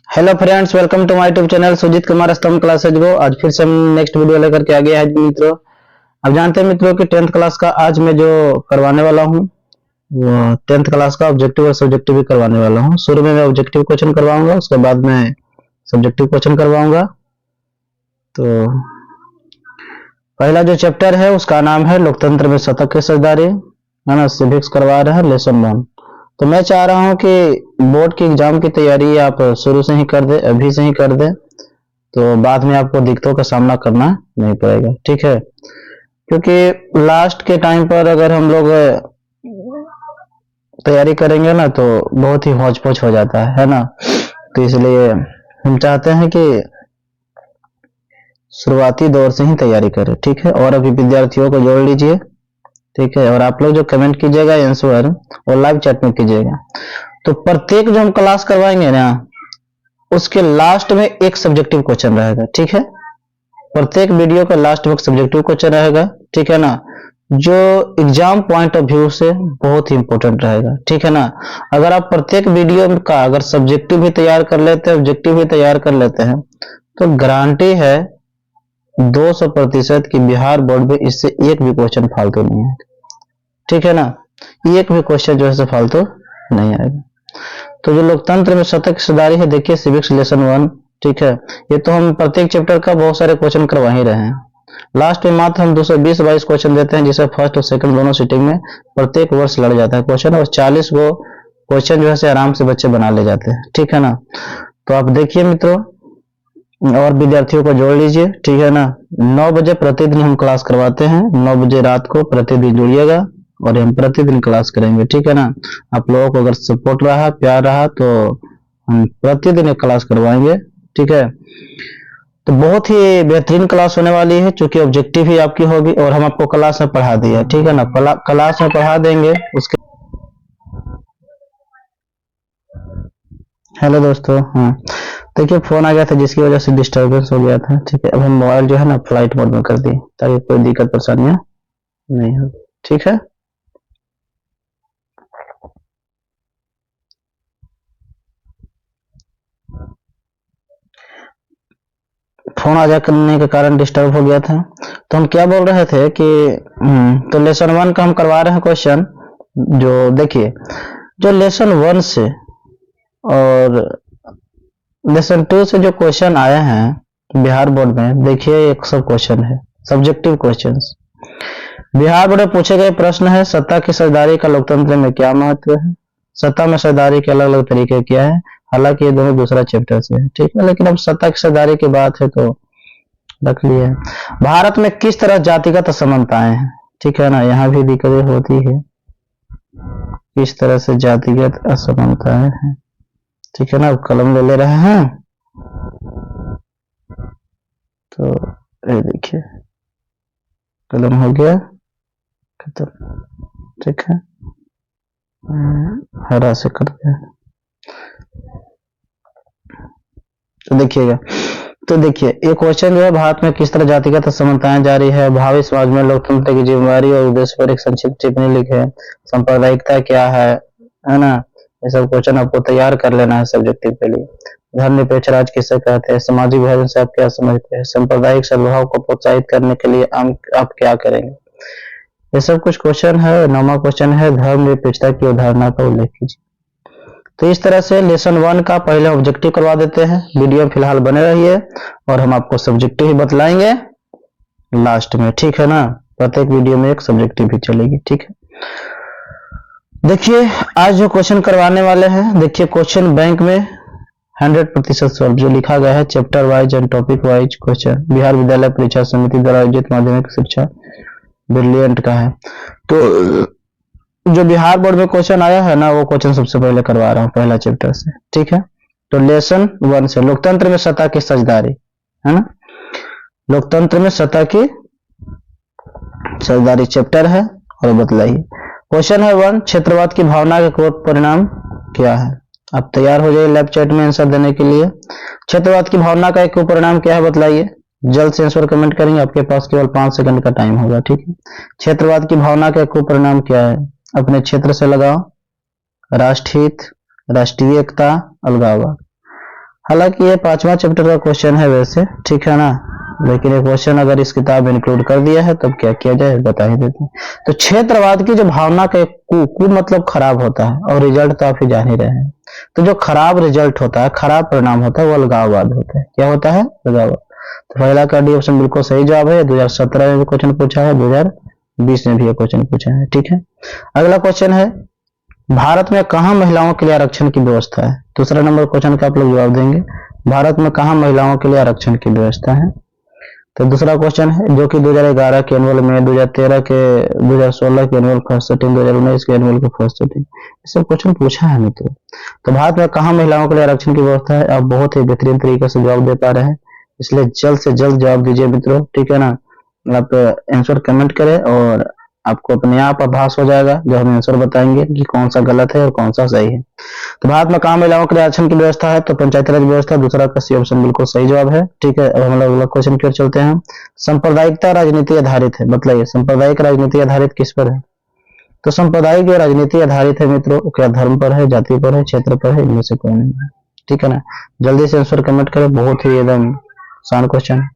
Hello friends, welcome to my YouTube channel Sujeet Kumar Stambh classes गो। आज फिर से हम नेक्स्ट वीडियो लेकर के आ गए हैं मित्रों। अब जानते हैं मित्रों कि 10th क्लास का आज मैं जो करवाने वाला हूं वो 10th क्लास का ऑब्जेक्टिव और सब्जेक्टिव भी करवाने वाला हूं। शुरू में मैं ऑब्जेक्टिव क्वेश्चन करवाऊंगा, उसके बाद मैं सब्जेक्टिव क्वेश्चन करवाऊंगा। तो पहला जो चैप्टर है उसका नाम है लोकतंत्र में शतक की साझेदारी, है ना। सिविक्स करवा रहे हैं, लेसन 1। तो मैं चाह रहा हूं कि बोर्ड की एग्जाम की तैयारी आप शुरू से ही कर दे, अभी से ही कर दे, तो बाद में आपको दिक्कतों का सामना करना नहीं पड़ेगा, ठीक है। क्योंकि लास्ट के टाइम पर अगर हम लोग तैयारी करेंगे ना तो बहुत ही हौच पौच हो जाता है ना। तो इसलिए हम चाहते हैं कि शुरुआती दौर से ही तैयारी करें, ठीक है। और अभी विद्यार्थियों को जोड़ लीजिए, ठीक है। और आप लोग जो कमेंट कीजिएगा आंसर वो लाइव चैट में कीजिएगा। तो प्रत्येक जो हम क्लास करवाएंगे ना उसके लास्ट में एक सब्जेक्टिव क्वेश्चन रहेगा, ठीक है। प्रत्येक वीडियो का लास्ट में सब्जेक्टिव क्वेश्चन रहेगा, ठीक है ना, जो एग्जाम पॉइंट ऑफ व्यू से बहुत ही इंपॉर्टेंट रहेगा, ठीक है ना। अगर आप प्रत्येक वीडियो का अगर सब्जेक्टिव भी तैयार कर लेते हैं, ऑब्जेक्टिव भी तैयार कर लेते हैं, तो गारंटी है 200% की बिहार बोर्ड में इससे एक भी क्वेश्चन फालतू नहीं है, ठीक है ना। एक भी क्वेश्चन जो है फालतू नहीं आएगा। तो जो लोकतंत्र में शतक की साझेदारी है, देखिए सिविक्स लेसन 1, ठीक है। ये तो हम प्रत्येक चैप्टर का बहुत सारे क्वेश्चन करवा ही रहे हैं। लास्ट में मात्र हम 220-22 क्वेश्चन देते हैं, जिसे फर्स्ट और सेकंड दोनों सीटिंग में प्रत्येक वर्ष लड़ जाता है क्वेश्चन, और 40 गो क्वेश्चन जो है आराम से बच्चे बना ले जाते हैं, ठीक है ना। तो आप देखिए मित्रों, और विद्यार्थियों को जोड़ लीजिए, ठीक है ना। 9 बजे प्रतिदिन हम क्लास करवाते हैं, 9 बजे रात को प्रतिदिन जुड़िएगा और हम प्रतिदिन क्लास करेंगे, ठीक है ना। आप लोगों को अगर सपोर्ट रहा, प्यार रहा, तो हम प्रतिदिन एक क्लास करवाएंगे, ठीक है। तो बहुत ही बेहतरीन क्लास होने वाली है, क्योंकि ऑब्जेक्टिव ही आपकी होगी और हम आपको क्लास में पढ़ा दिया, ठीक है ना। क्लास में पढ़ा देंगे उसके। हेलो दोस्तों, हाँ देखिए फोन आ गया था जिसकी वजह से डिस्टर्बेंस हो गया था, ठीक है। अब हम मोबाइल जो है ना फ्लाइट मोड में कर दिए ताकि कोई दिक्कत परेशानियां नहीं हो, ठीक है। फोन आ जाने के कारण डिस्टर्ब हो गया था। तो हम क्या बोल रहे थे कि तो लेसन 1 का हम करवा रहे हैं क्वेश्चन। जो देखिए, जो लेसन 1 से और लेसन 2 से जो क्वेश्चन आए हैं बिहार बोर्ड में, देखिए 100 क्वेश्चन है सब्जेक्टिव क्वेश्चंस। बिहार बोर्ड में पूछे गए प्रश्न है, सत्ता की साझेदारी का लोकतंत्र में क्या महत्व है। सत्ता में साझेदारी के अलग अलग तरीके क्या है, हालांकि ये दोनों दूसरा चैप्टर से है, ठीक है। लेकिन अब सत्ता की साझेदारी की बात है तो रख लिए। भारत में किस तरह जातिगत असमानताएं हैं, ठीक है ना, यहाँ भी दिक्कतें होती है। किस तरह से जातिगत असमानताएं हैं, ठीक है ना। कलम ले रहे हैं, तो ये देखिए कलम हो गया खत्म, ठीक है। हरा से कर दिया। तो देखिएगा, तो देखिए एक क्वेश्चन जो है, भारत में किस तरह जातिगत असमानताएं जारी है, भावी समाज में लोकतंत्र की जिम्मेदारी और उद्देश्य पर एक संक्षिप्त टिप्पणी लिखे, सांप्रदायिकता क्या है ना। ये सब क्वेश्चन आपको तैयार कर लेना है सब्जेक्टिव के लिए। धर्मनिरपेक्ष राज किसे कहते हैं, सामाजिक विभाजन से आप क्या समझते हैं, सांप्रदायिक सद्भाव को प्रोत्साहित करने के लिए आप क्या करेंगे। ये सब कुछ क्वेश्चन है। 9वां क्वेश्चन है, धर्मनिरपेक्षता की अवधारणा का उल्लेख कीजिए। तो इस तरह से लेसन 1 का पहले ऑब्जेक्टिव करवा देते हैं। वीडियो फिलहाल बने रहिए और हम आपको सब्जेक्टिव ही बतलाएंगे लास्ट में, ठीक है ना। प्रत्येक वीडियो में एक सब्जेक्टिव भी चलेगी, ठीक है। देखिए आज जो क्वेश्चन करवाने वाले हैं, देखिए क्वेश्चन बैंक में 100% सॉल्व जो लिखा गया है, chapter wise and topic wise question, Bihar विद्यालय परीक्षा समिति द्वारा आयोजित माध्यमिक शिक्षा ब्रिलियंट का है। तो जो बिहार बोर्ड में क्वेश्चन आया है ना, वो क्वेश्चन सबसे पहले करवा रहा हूँ पहला चैप्टर से, ठीक है। तो लेसन 1 से लोकतंत्र में सत्ता की साझेदारी, है ना। लोकतंत्र में सत्ता की साझेदारी चैप्टर है, और बतलाइए। क्वेश्चन है 1, क्षेत्रवाद की भावना के परिणाम क्या है। आप तैयार हो जाइए लैब चैट में आंसर देने के लिए। क्षेत्रवाद की भावना का एक परिणाम क्या है बतलाइए। जल्द से आंसर कमेंट करेंगे, आपके पास केवल 5 सेकंड का टाइम होगा, ठीक है। क्षेत्रवाद की भावना का एक परिणाम क्या है, अपने क्षेत्र से लगाओ, राष्ट्रहित, राष्ट्रीय एकता, अलगाववाद। हालांकि ये 5वां चैप्टर का क्वेश्चन है वैसे, ठीक है ना, लेकिन ये क्वेश्चन अगर इस किताब में इंक्लूड कर दिया है तब क्या किया जाए बता ही देते हैं। तो क्षेत्रवाद की जो भावना का कु मतलब खराब होता है, और रिजल्ट तो आप ही जान ही रहे हैं। तो जो खराब रिजल्ट होता है, खराब परिणाम होता है, वो अलगाववाद होता है। क्या होता है? अलगाववाद। तो पहला का डी ऑप्शन बिल्कुल सही जवाब है। 2017 में भी क्वेश्चन पूछा है, 2020 में भी ये क्वेश्चन पूछा है, ठीक है। अगला क्वेश्चन है, भारत में कहाँ महिलाओं के लिए आरक्षण की व्यवस्था है? दूसरा नंबर क्वेश्चन का आप लोग जवाब देंगे, भारत में कहाँ महिलाओं के लिए आरक्षण की व्यवस्था है? तो दूसरा क्वेश्चन है जो कि 2011 के एनुअल में, 2013 के, 2016 के एनुअल फर्स्ट सेटिंग, 2019 के एनुअल के फर्स्ट सेटिंग, ये सब क्वेश्चन पूछा है मित्रों। तो भारत में कहाँ महिलाओं के लिए आरक्षण की व्यवस्था है? आप बहुत ही बेहतरीन तरीके से जवाब दे पा रहे हैं, इसलिए जल्द से जल्द जवाब दीजिए मित्रों, ठीक है ना। आप आंसर कमेंट करें और आपको अपने आप आभास हो जाएगा जब हम आंसर बताएंगे कि कौन सा गलत है और कौन सा सही है। तो भारत में कहाँ महिलाओं के लिए आरक्षण की व्यवस्था है? तो पंचायती राज व्यवस्था, दूसरा का सी ऑप्शन बिल्कुल सही जवाब है, ठीक है। अब हम लोग अगला क्वेश्चन की ओर चलते हैं। सांप्रदायिकता राजनीति आधारित है, बताइए सांप्रदायिक राजनीति आधारित किस पर है? तो सांप्रदायिक राजनीति आधारित है मित्रों, क्या धर्म पर है, जाति पर है, क्षेत्र पर है, इनमें से कोई नहीं है, ठीक है ना। जल्दी से आंसर कमेंट करें, बहुत ही एकदम आसान क्वेश्चन है।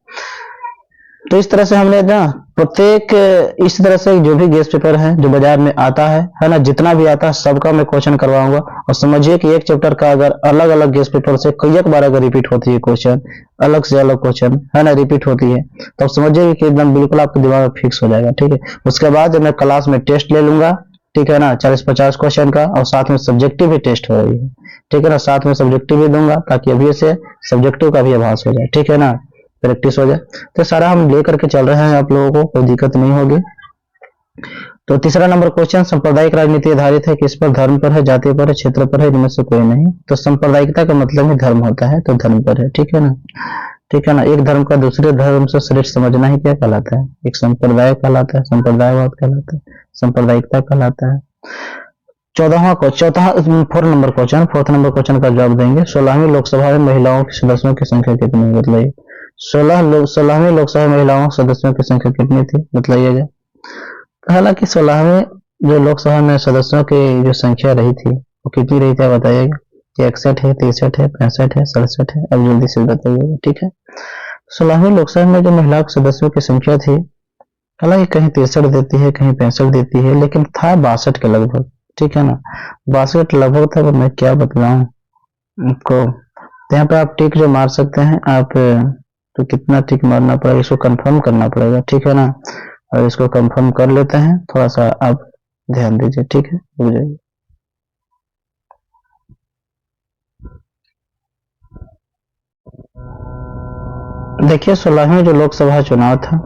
तो इस तरह से हमने ना प्रत्येक, इस तरह से जो भी गेस्ट पेपर है जो बाजार में आता है ना, जितना भी आता है सबका मैं क्वेश्चन करवाऊंगा। और समझिए कि एक चैप्टर का अगर अलग अलग गेस्ट पेपर से कई एक बार अगर रिपीट होती है क्वेश्चन, अलग से अलग क्वेश्चन है ना रिपीट होती है, तो समझिए कि एकदम बिल्कुल आपके दिमाग में फिक्स हो जाएगा, ठीक है। उसके बाद जब मैं क्लास में टेस्ट ले लूंगा, ठीक है ना, 40-50 क्वेश्चन का, और साथ में सब्जेक्टिव भी टेस्ट हो रही है, ठीक है ना, साथ में सब्जेक्टिव भी दूंगा ताकि अभी से सब्जेक्टिव का भी आभास हो जाए, ठीक है ना, प्रैक्टिस हो जाए। तो सारा हम लेकर के चल रहे हैं, आप लोगों को कोई दिक्कत नहीं होगी। तो तीसरा नंबर क्वेश्चन, सांप्रदायिक राजनीति आधारित है किस पर? धर्म पर है, जाति पर है, क्षेत्र पर है, इनमें से कोई नहीं। तो सांप्रदायिकता का मतलब ही धर्म होता है, तो धर्म पर है, ठीक है ना, ठीक है ना। एक धर्म का दूसरे धर्म से श्रेष्ठ समझना ही क्या कहलाता है? एक संप्रदाय कहलाता है, संप्रदायवाद कहलाता है, सांप्रदायिकता कहलाता है। फोर्थ नंबर क्वेश्चन का जवाब देंगे, 16वीं लोकसभा में महिलाओं के सदस्यों की संख्या कितनी? बताइए। 16वीं लोकसभा महिलाओं सदस्यों की संख्या कितनी थी? बताइएगा। हालांकि 16वीं जो लोकसभा में सदस्यों की जो संख्या रही थी वो कितनी रही थी बताइएगा। 61 है, 63 है, 65 है, 67 है? अब जल्दी से बताइएगा, ठीक है। 16वीं लोकसभा में जो महिला सदस्यों की संख्या थी, हालांकि कहीं 63 देती है, कहीं 65 देती है, लेकिन था 62 के लगभग, ठीक है ना, 62 लगभग था। मैं क्या बतलाऊं आपको, तो यहाँ पे आप टिक जो मार सकते हैं आप, तो कितना टिक मारना पड़ेगा, इसको कंफर्म करना पड़ेगा, ठीक है ना। और इसको कंफर्म कर लेते हैं, थोड़ा सा आप ध्यान दीजिए, ठीक है, रुक जाइए। देखिए 16वीं जो लोकसभा चुनाव था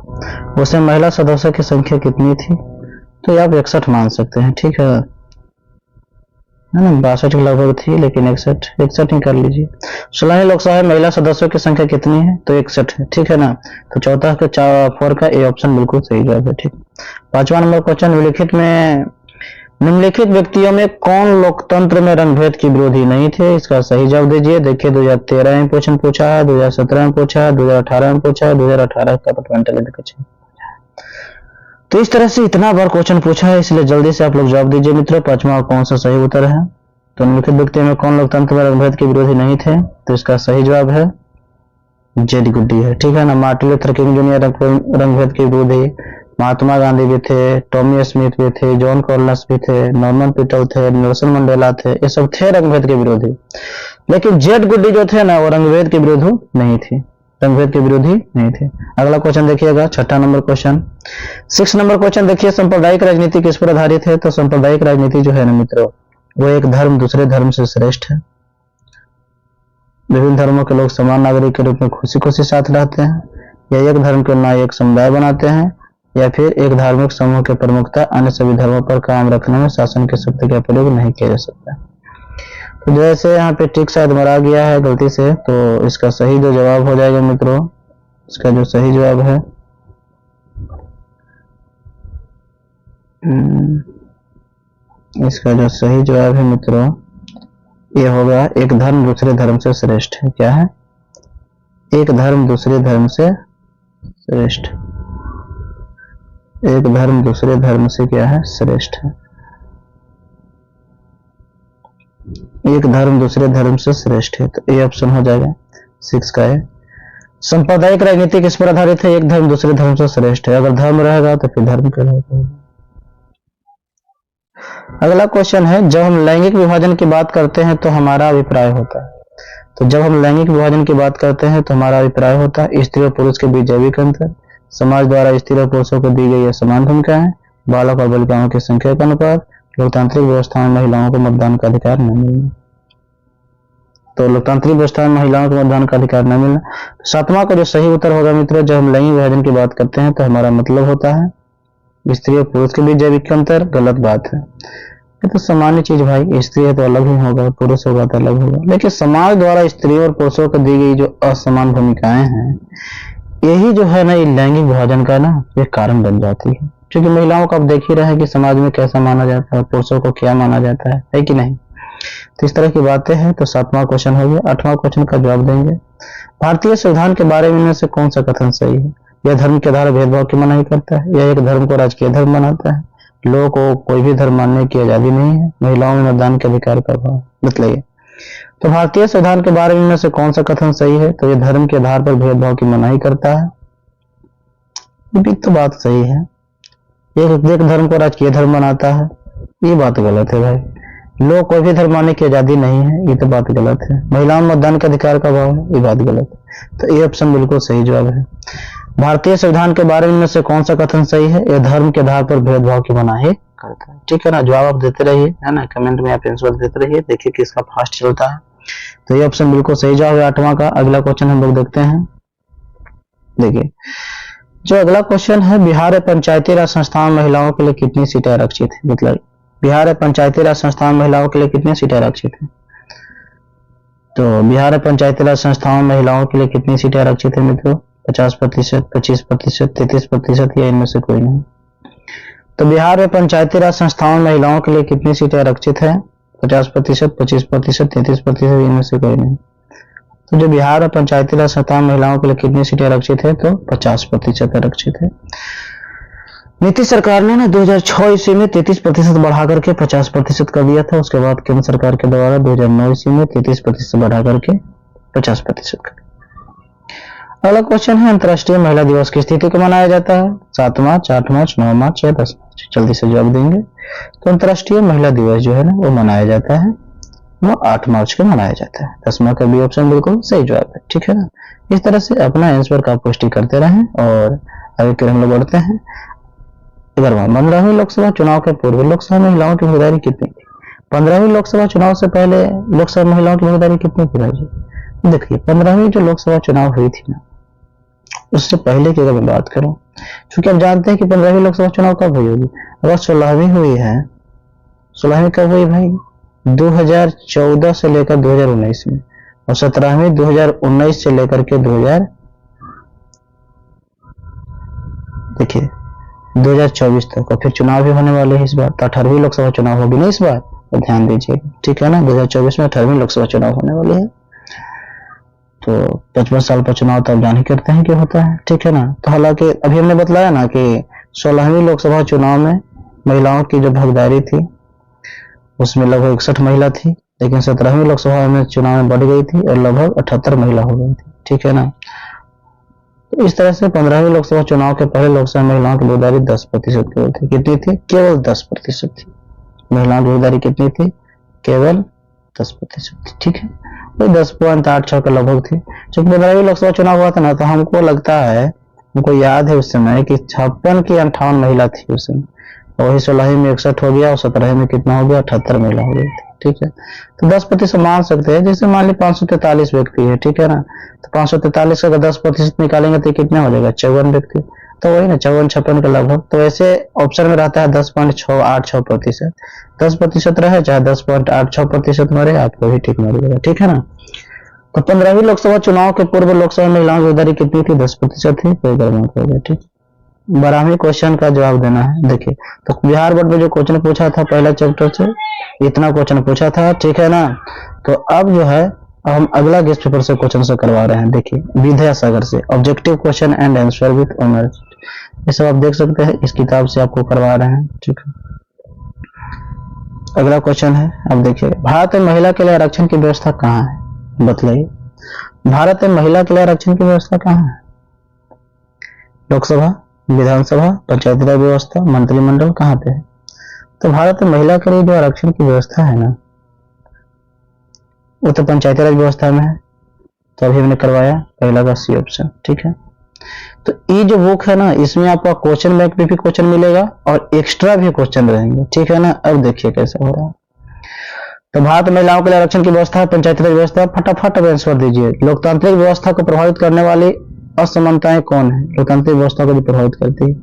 उसमें महिला सदस्यों की संख्या कितनी थी? तो ये आप 61 मान सकते हैं, ठीक है ना, 62 के लगभग थी, लेकिन 61 ही कर लीजिए। 16वीं लोकसभा में महिला सदस्यों की संख्या कितनी है? तो 61 है, ठीक है ना। तो चौथा का 4 का ए ऑप्शन बिल्कुल सही जवाब है, ठीक। 5वां नंबर क्वेश्चन, निम्नलिखित व्यक्तियों में कौन लोकतंत्र में रंगभेद की विरोधी नहीं थे? इसका सही जवाब दीजिए। देखिए 2013 में क्वेश्चन पूछा है, 2017 में पूछा है, 2018 में पूछा है, 2018 का पटमेंटल एजुकेशन। तो इस तरह से इतना बार क्वेश्चन पूछा है, इसलिए जल्दी से आप लोग जवाब दीजिए मित्रों, 5वां कौन सा सही उत्तर है? तो निम्नलिखित व्यक्तियों में कौन लोकतंत्र में रंगभेद के विरोधी नहीं थे? तो इसका सही जवाब है जेडी गुड्डी है, ठीक है ना। मार्टिन लूथर किंग जूनियर रंगभेद के विरोधी, महात्मा गांधी भी थे, टॉमी स्मिथ भी थे, जॉन कॉर्नस भी थे, नॉर्मन पीटल थे, नेल्सन मंडेला थे, ये सब थे रंगभेद के विरोधी। लेकिन जेड गुड्डी जो थे ना वो रंगभेद के विरोधी नहीं थी, रंगभेद के विरोधी नहीं थे। अगला क्वेश्चन देखिएगा, 6ठा नंबर क्वेश्चन, 6 नंबर क्वेश्चन देखिए, सांप्रदायिक राजनीति किस पर आधारित है? तो सांप्रदायिक राजनीति जो है ना मित्रों, वो एक धर्म दूसरे धर्म से श्रेष्ठ है। विभिन्न धर्मों के लोग समान नागरिक के रूप में खुशी खुशी साथ रहते हैं, या एक धर्म के ना एक समुदाय बनाते हैं, या फिर एक धार्मिक समूह के प्रमुखता अन्य सभी धर्मों पर कायम रखने में शासन के शक्ति का प्रयोग नहीं किया जा सकता। तो जैसे यहाँ पे टिक शायद मरा गया है गलती से, तो इसका सही जो जवाब हो जाएगा मित्रों, इसका जो सही जवाब है इसका जो सही जवाब है मित्रों ये होगा एक धर्म दूसरे धर्म से श्रेष्ठ है। क्या है? एक धर्म दूसरे धर्म से श्रेष्ठ, एक धर्म दूसरे धर्म से क्या है? श्रेष्ठ है। एक धर्म दूसरे धर्म से श्रेष्ठ है, तो ये ऑप्शन हो जाएगा 6 का है। सांप्रदायिक राजनीति किस पर आधारित है? एक धर्म दूसरे धर्म से श्रेष्ठ है। अगर धर्म रहेगा तो फिर धर्म का रहेगा। अगला क्वेश्चन है, जब हम लैंगिक विभाजन की बात करते हैं तो हमारा अभिप्राय होता है। तो जब हम लैंगिक विभाजन की बात करते हैं तो हमारा अभिप्राय होता है स्त्री और पुरुष के बीच जैविक अंतर, समाज द्वारा स्त्री और पुरुषों को दी गई असमान भूमिकाएं, बालक और बालिकाओं की संख्या का अनुपात, लोकतांत्रिक व्यवस्था में महिलाओं को मतदान का अधिकार न मिलना। तो लोकतांत्रिक व्यवस्था में महिलाओं को मतदान का अधिकार न मिलना। 7वां का जो सही उत्तर होगा मित्रों, जब हम लैंगिक विभाजन की बात करते हैं तो हमारा मतलब होता है स्त्री और पुरुष के बीच जैविक अंतर। गलत बात है, ये तो सामान्य चीज भाई, स्त्री है तो अलग ही होगा, पुरुष होगा तो अलग होगा। लेकिन समाज द्वारा स्त्री और पुरुषों को दी गई जो असमान भूमिकाएं हैं, यही जो है ना ये लैंगिक विभाजन का ना ये कारण बन जाती है। क्योंकि महिलाओं को आप देख ही रहे हैं कि समाज में कैसा माना जाता है, पुरुषों को क्या माना जाता है कि नहीं। तो इस तरह की बातें हैं। तो 7वां क्वेश्चन हो गया। 8वां क्वेश्चन का जवाब देंगे, भारतीय संविधान के बारे में से कौन सा कथन सही है? यह धर्म के आधार भेदभाव की मनाही करता है, यह एक धर्म को राजकीय धर्म बनाता है, लोगों को कोई भी धर्म मानने की आजादी नहीं है, महिलाओं में मतदान के अधिकार का अभाव। मतलब तो भारतीय संविधान के बारे में से कौन सा कथन सही है? तो यह धर्म के आधार पर भेदभाव की मनाही करता है। ये भी तो बात सही है। एक धर्म को राजकीय धर्म बनाता है, ये बात गलत है भाई। लोग कोई भी धर्म मानने की आजादी नहीं है, ये तो बात गलत है। महिलाओं में मतदान का अधिकार का अभाव है, ये बात गलत है। तो ये ऑप्शन बिल्कुल सही जवाब है। भारतीय संविधान के बारे में से कौन सा कथन सही है? यह धर्म के आधार पर भेदभाव की मनाही करता है। ठीक है ना, जवाब आप देते रहिए, है ना, कमेंट में आप आंसर देते रहिए, देखिए किसका फास्ट चलता है। तो ये ऑप्शन बिल्कुल सही जवाब है 8वां का। अगला क्वेश्चन हम लोग देखते हैं। देखिए जो अगला क्वेश्चन है, बिहार पंचायती राज संस्थान महिलाओं के लिए कितनी सीटें आरक्षित है? मतलब बिहार पंचायती राज संस्थान महिलाओं के लिए कितनी सीटें आरक्षित है? तो बिहार पंचायती राज संस्थाओं महिलाओं के लिए कितनी सीटें आरक्षित है मित्रों? 50%, 25%, 33% या इनमें से कोई नहीं। तो बिहार में पंचायती राज संस्थाओं महिलाओं के लिए कितनी सीटें आरक्षित है? 50%, 25%, 33%, इनमें से कोई नहीं। तो जो बिहार में पंचायती राज संस्थान महिलाओं के लिए कितनी सीटें आरक्षित है? तो 50% आरक्षित है। नीतीश सरकार ने ना 2006 ईस्वी में 33% बढ़ा करके 50% कर दिया था। उसके बाद केंद्र सरकार के द्वारा 2009 ईस्वी में 33% बढ़ा करके 50% कर दिया। अगला क्वेश्चन है, अंतर्राष्ट्रीय महिला दिवस किस तिथि को मनाया जाता है? 7 मार्च, 8 मार्च, 9 मार्च या 10 मार्च? जल्दी से जवाब देंगे। तो अंतर्राष्ट्रीय महिला दिवस जो है ना वो मनाया जाता है, वो 8 मार्च को मनाया जाता है। 10वां का भी ऑप्शन बिल्कुल सही जवाब है। ठीक है ना, इस तरह से अपना आंसर का पुष्टि करते रहें और आगे फिर हम लोग बढ़ते हैं। 15वीं लोकसभा चुनाव के पूर्व लोकसभा महिलाओं की भागीदारी कितनी थी? 15वीं लोकसभा चुनाव से पहले लोकसभा महिलाओं की भागीदारी कितनी थी भाई जी? देखिए 15वीं जो लोकसभा चुनाव हुई थी ना, उससे पहले की अगर मैं बात करूं, क्योंकि आप जानते हैं कि 15वीं लोकसभा चुनाव कब हुई होगी? अगर 16वीं हुई है, 16वीं कब हुई भाई? 2014 से लेकर 2019 में, और 17वीं 2019 से लेकर के 2024 तक। और फिर चुनाव भी होने वाले हैं इस बार, तो 18वीं लोकसभा चुनाव होगी ना इस बार, तो ध्यान दीजिएगा। ठीक है ना, 2024 में 18वीं लोकसभा चुनाव होने वाली है। तो 55 साल पर चुनाव तो आप जान ही करते हैं क्या होता है। ठीक है ना, तो हालांकि अभी हमने बतलाया ना कि 16वीं लोकसभा चुनाव में महिलाओं की जो भागीदारी थी उसमें लगभग 61 महिला थी, लेकिन 17वीं लोकसभा में चुनाव में बढ़ गई थी और लगभग 78 महिला हो गई थी। ठीक है ना, तो इस तरह से 15वीं लोकसभा चुनाव के पहले लोकसभा महिलाओं की भागीदारी 10% केवल थी। कितनी थी? केवल 10% थी। महिलाओं की भागीदारी कितनी थी? केवल 10%। ठीक है, वही 10.86 के लगभग थी। जब 15वीं लोकसभा चुनाव हुआ था ना, तो हमको लगता है, हमको याद है उस समय कि 56 की 58 महिला थी उस समय, और वही 16वीं में 61 हो गया और 17वीं में कितना हो गया? 78 महिला हो गई थी। ठीक है, तो 10% मान सकते हैं। जैसे मान ली 543 व्यक्ति है, ठीक है ना, तो 543 का 10% निकालेंगे तो कितना हो जाएगा? 54 व्यक्ति। तो वही ना 54-56 के लगभग। तो ऐसे ऑप्शन में रहता है 10.86%। 10% रहे चाहे 10.86% में रहे, आपको भी ठीक मिलेगा। ठीक है ना, तो 15वीं लोकसभा चुनाव के पूर्व लोकसभा महिलाओं की भागीदारी कितनी थी? 10% थी। कोई गलत हो गया। ठीक, 12वें क्वेश्चन का जवाब देना है। देखिए, तो बिहार बोर्ड में जो क्वेश्चन पूछा था पहला चैप्टर से, इतना क्वेश्चन पूछा था। ठीक है ना, तो अब जो है हम अगला गेस्ट पेपर से क्वेश्चन से करवा रहे हैं। देखिए, विद्यासागर से objective question and answer with honours, ये सब आप देख सकते हैं, इस किताब से आपको करवा रहे हैं। ठीक है, अगला क्वेश्चन है, अब देखिए, भारत में महिला के लिए आरक्षण की व्यवस्था कहाँ है, बतलाइए। भारत में महिला के लिए आरक्षण की व्यवस्था कहाँ है? लोकसभा, विधानसभा, पंचायती राज व्यवस्था, मंत्रिमंडल, कहाँ पे है? तो भारत में महिला के लिए जो आरक्षण की व्यवस्था है ना, वो तो पंचायती राज व्यवस्था में है। तो अभी हमने करवाया, पहला का सी ऑप्शन, ठीक है। तो ये जो बुक है ना, इसमें आपका क्वेश्चन बैंक में भी क्वेश्चन मिलेगा और एक्स्ट्रा भी क्वेश्चन रहेंगे, ठीक है ना। अब देखिए कैसे हो रहा है। तो भारत में महिलाओं के लिए आरक्षण की व्यवस्था है, पंचायती राज व्यवस्था, फटाफट आंसर दीजिए। लोकतांत्रिक व्यवस्था को प्रभावित करने वाली असमानताएं कौन है? लोकतांत्रिक व्यवस्था को जो प्रभावित करती है,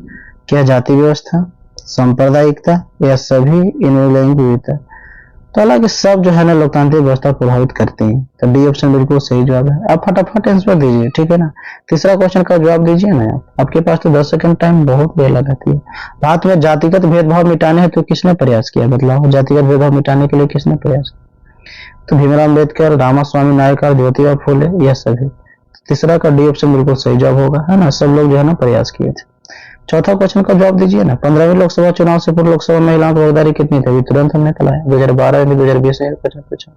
क्या जाति व्यवस्था, सांप्रदायिकता, या सभी इनमें विविधता? तो हालांकि सब जो है ना लोकतांत्रिक व्यवस्था प्रभावित करती हैं। तो डी ऑप्शन बिल्कुल सही जवाब है। आप फटाफट आंसर दीजिए, ठीक है ना। तीसरा क्वेश्चन का जवाब दीजिए ना आप, आपके पास तो 10 सेकंड टाइम बहुत बेला रहती है। भारत में जातिगत भेदभाव मिटाने हेतु किसने प्रयास किया? बदलाव, जातिगत भेदभाव मिटाने के लिए किसने प्रयास किया? तो भीमराव अम्बेडकर, रामास्वामी नायकर, ज्योतिबा फूले, यह सभी। तीसरा का डी ऑप्शन बिल्कुल सही जवाब होगा, है ना। सब लोग जो है ना प्रयास किए थे। चौथा क्वेश्चन का जवाब दीजिए ना। 15वीं लोकसभा चुनाव से पूर्व लोकसभा में महिलाओं की भागीदारी कितनी थी? तुरंत हमने कराया, 2012 में, 2020 में पूछा।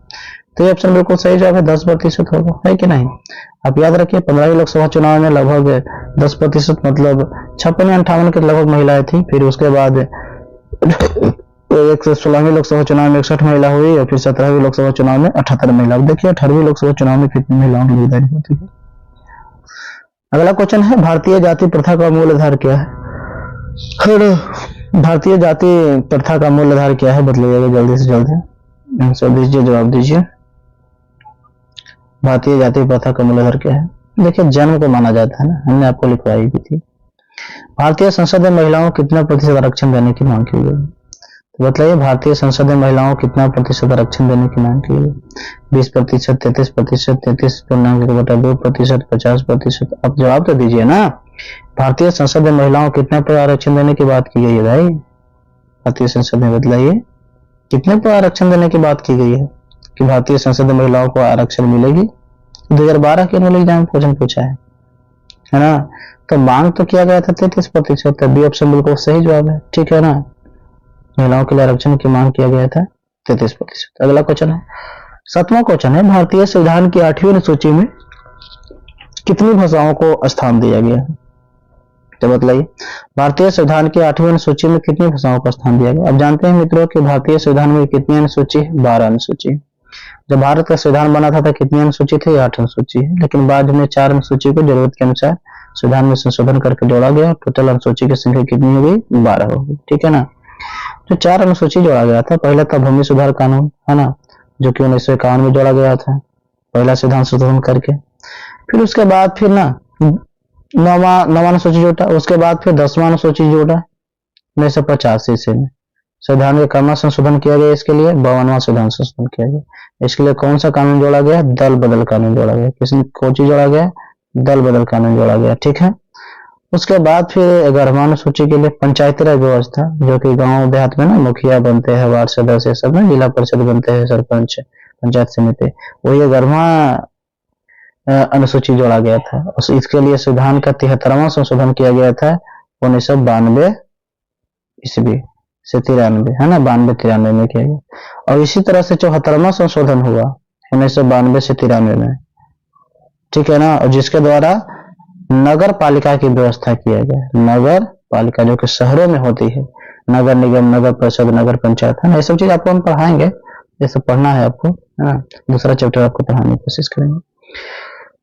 तो ये ऑप्शन बिल्कुल सही जवाब है, 10% होगा, है कि नहीं। आप याद रखिए, 15वीं लोकसभा चुनाव में लगभग 10%, मतलब 56 या 58 के लगभग महिलाएं थी। फिर उसके बाद 16वीं लोकसभा चुनाव में 61 महिला हुई, और फिर 17वीं लोकसभा चुनाव में 78 महिला। देखिए 18वीं लोकसभा चुनाव में कितनी महिलाओं की भागीदारी होती है। अगला क्वेश्चन है, भारतीय जाति प्रथा का मूल आधार क्या है? भारतीय जाति प्रथा का मूल आधार क्या है? बतलाइएगा जल्दी से जल्दी आंसर दीजिए, जवाब दीजिए। भारतीय जाति प्रथा का मूल आधार क्या है? देखिए जन्म को माना जाता है ना, हमने आपको लिखवाई भी थी। भारतीय संसद में महिलाओं को कितना प्रतिशत आरक्षण देने की मांग की गई? तो बताइए, भारतीय संसद में महिलाओं को कितना प्रतिशत आरक्षण देने की मांग की गई? 20%, 33%, 33.2%, 50%? आप जवाब तो दीजिए ना। भारतीय संसद में महिलाओं को कितने पर आरक्षण देने की बात की गई है भाई? भारतीय संसद में बतलाइए कितने पर आरक्षण देने की बात की गई है कि भारतीय संसद में महिलाओं को आरक्षण मिलेगी? 2012 के एनुअल एग्जाम क्वेश्चन पूछा है ना। तो मांग तो किया गया था 33%, बी ऑप्शन बिल्कुल सही जवाब है, ठीक है ना। महिलाओं के लिए आरक्षण की मांग किया गया था 33%। अगला क्वेश्चन है, 7वां क्वेश्चन है, भारतीय संविधान की 8वीं अनुसूची में कितनी भाषाओं को स्थान दिया गया है? तो बतलाइए, भारतीय संविधान की 8वीं अनुसूची में कितनी भाषाओं का स्थान दिया गया? अब जानते हैं मित्रों कि भारतीय संविधान में कितनी अनुसूची है? 12 अनुसूची। जब भारत का संविधान बना था तो कितनी अनुसूची थी? 8 अनुसूची है। लेकिन बाद में 4 अनुसूची को जरूरत के अनुसार संविधान में संशोधन करके जोड़ा गया। टोटल अनुसूची की संख्या कितनी हो गई? 12 हो गई, ठीक है ना। जो 4 अनुसूची जोड़ा गया था, पहला था भूमि सुधार कानून, है ना, जो कि 1951 में जोड़ा गया था, पहला संविधान संशोधन करके। फिर उसके बाद फिर ना 9वां अनुसूची जोड़ा, उसके बाद फिर 10वां अनुसूची जोड़ा 1985 ईस्वी में। संविधान के क्रम संशोधन किया गया, इसके लिए 52वां संविधान संशोधन किया गया। इसके लिए कौन सा कानून जोड़ा गया? दल बदल कानून जोड़ा गया। किसने कौन चीज जोड़ा गया? दल बदल कानून जोड़ा गया, ठीक है। उसके बाद फिर 11वां अनुसूची के लिए पंचायती राज व्यवस्था, जो कि गांव देहात में ना मुखिया बनते हैं, वार्ड सदस्य सब ना, जिला परिषद बनते हैं, सरपंच, पंचायत समिति, वही 11वां अनुसूची जोड़ा गया था। और इसके लिए संविधान का 73वां संशोधन किया गया था 1992 ईस्वी से 93, है ना, 92-93 में किया गया। और इसी तरह से 74वां संशोधन हुआ 1992 से 93 में, ठीक है ना, और जिसके द्वारा नगर पालिका की व्यवस्था किया गया। नगर पालिका जो कि शहरों में होती है, नगर निगम, नगर परिषद, नगर पंचायत, है ना, ये सब चीज आपको हम पढ़ाएंगे, ये सब पढ़ना है आपको, है ना। दूसरा चैप्टर आपको पढ़ाने की कोशिश करेंगे।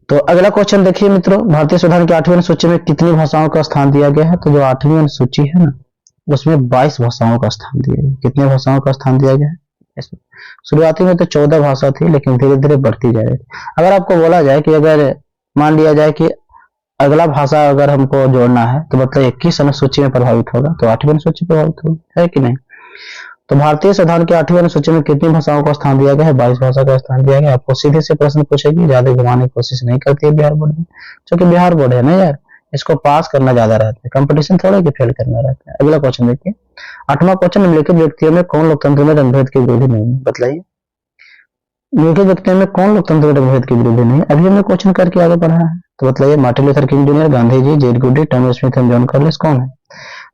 तो अगला क्वेश्चन देखिए मित्रों, भारतीय संविधान की 8वीं अनुसूची में कितनी भाषाओं का स्थान दिया गया है? तो जो 8वीं अनुसूची है ना, उसमें 22 भाषाओं का स्थान दिया गया। कितने भाषाओं का स्थान दिया गया है इसमें? शुरुआती में तो 14 भाषा थी, लेकिन धीरे धीरे बढ़ती जा रही थी। अगर आपको बोला जाए कि अगर मान लिया जाए कि अगला भाषा अगर हमको जोड़ना है, तो मतलब 21 अनुसूची में प्रभावित होगा, तो 8वीं अनुसूची प्रभावित होगी, है कि नहीं। तो भारतीय संविधान की 8वीं अनुसूची में कितनी भाषाओं का स्थान दिया गया है? 22 भाषा का स्थान दिया गया। आपको सीधे से प्रश्न पूछेगी, ज्यादा घुमाने की कोशिश नहीं करती है बिहार बोर्ड में, क्योंकि बिहार बोर्ड है ना यार, इसको पास करना ज्यादा रहता है, कंपटीशन थोड़ा कि फेल करना रहता है। अगला क्वेश्चन देखिए, 8वां क्वेश्चन, निम्नलिखित व्यक्तियों में कौन लोकतंत्र में रंगभेद के विरोधी नहीं है? बतलाइए, निम्नलिखित व्यक्तियों में कौन लोकतंत्र में रंगभेद के विरोधी नहीं है? अभी हमने क्वेश्चन करके आगे बढ़ा है, तो बताइए, Martin Luther King junior, Gandhi ji, Jade Goody, Thomas Smith and John Carlos कौन है?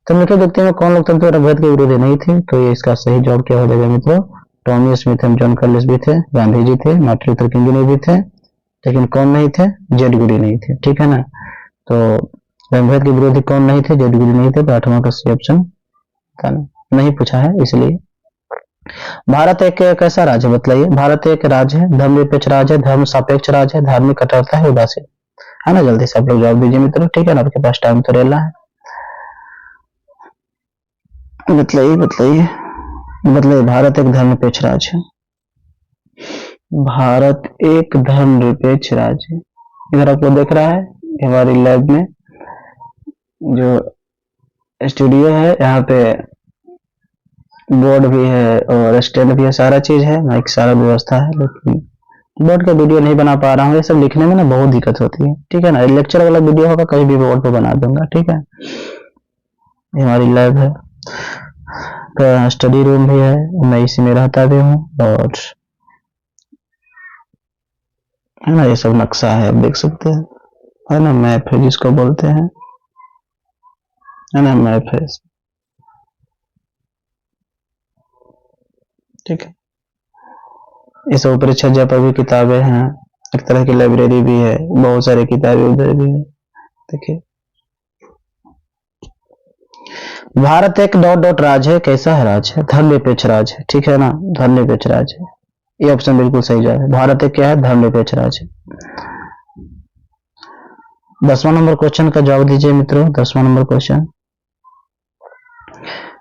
तो निम्नलिखित व्यक्तियों में कौन लोकतंत्र में रंगभेद के विरोधी नहीं थे? तो ये इसका सही जवाब क्या हो जाएगा मित्रों? टॉमी स्मिथ एंड जॉन कार्लिस भी थे, गांधी जी थे, मार्टिन लूथर किंग भी थे, लेकिन कौन नहीं थे? जेड गुडी नहीं थे। ठीक है ना। तो ब्रह्मभेद के विरोधी कौन नहीं थे? जेड गुडी नहीं थे। तो 8वां का सी ऑप्शन नहीं पूछा है इसलिए। भारत एक कैसा राज्य बतलाइए? भारत एक राज्य है, धर्मनिरपेक्ष राज्य है, धर्म सापेक्ष राज्य है, धार्मिक कट्टरता है, उदासीन है ना। जल्दी से आप लोग जवाब दीजिए मित्रों। ठीक है ना, आपके पास टाइम तो रेला है। बतलाइए बताइए बताइए। भारत एक धर्मनिरपेक्ष राज्य है। भारत एक धर्मनिरपेक्ष राज्य है। इधर आपको दिख रहा है हमारी लैब में जो स्टूडियो है, यहाँ पे बोर्ड भी है और स्टैंड भी है, सारा चीज है, माइक सारा व्यवस्था है, लेकिन बोर्ड का वीडियो नहीं बना पा रहा हूँ। ये सब लिखने में ना बहुत दिक्कत होती है। ठीक है ना। लेक्चर वाला वीडियो होगा कहीं भी बोर्ड पे बना दूंगा। ठीक है। ये हमारी लैब है, तो स्टडी रूम भी है, मैं इसी में रहता भी हूँ। और है ना, ये सब नक्शा है, आप देख सकते हैं, है ना, मैप है जिसको बोलते हैं, है ना, मैप है। ठीक है। इस ऊपरी छज्जा पर भी किताबें हैं, एक तरह की लाइब्रेरी भी है, बहुत सारी किताबें उधर भी है। देखिए, भारत एक डॉट डॉट राज्य है। कैसा है राज्य है? धर्मनिरपेक्ष राज्य है। ठीक है ना, धर्मनिरपेक्ष राज्य है। ये ऑप्शन बिल्कुल सही जा रहा है। भारत एक क्या है? धर्मनिरपेक्ष राज्य। 10वां नंबर क्वेश्चन का जवाब दीजिए मित्रों। 10वां नंबर क्वेश्चन,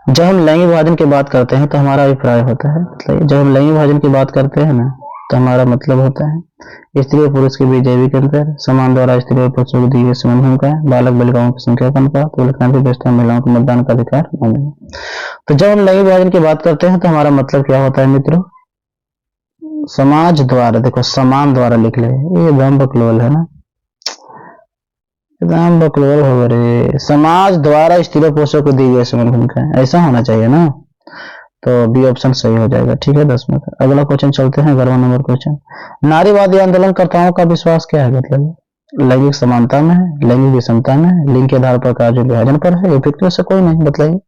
जब हम लैंगिक विभाजन की बात करते हैं तो हमारा अभिप्राय होता है, मतलब जब हम लैंगिक विभाजन की बात करते हैं ना तो हमारा मतलब होता है स्त्री और पुरुष के बीच जैविक अंतर, समान द्वारा स्त्री और पुरुषों को दी गई समान भूमिका, बालक बालिकाओं की संख्या का अनुपात, तुल्यकालिक व्यवस्था, महिलाओं को मतदान का अधिकार नहीं। तो जब हम लैंगिक विभाजन की बात करते हैं तो हमारा मतलब क्या होता है मित्रों? समाज द्वारा, देखो समान द्वारा लिख ले, ये दम बकलोल है ना, एकदम बकलोल हो रहे। समाज द्वारा स्त्री पुरुषों को दी गई समान भूमिका, ऐसा होना चाहिए ना। तो बी ऑप्शन सही हो जाएगा। ठीक है। 10वां का अगला क्वेश्चन चलते हैं। 11वां नंबर क्वेश्चन, नारीवादी आंदोलनकर्ताओं का विश्वास क्या है? मतलब लैंगिक समानता में है, लैंगिक विषमता में है, लिंग के आधार पर कार्य विभाजन पर है, उपयुक्त में से कोई नहीं। बताइए,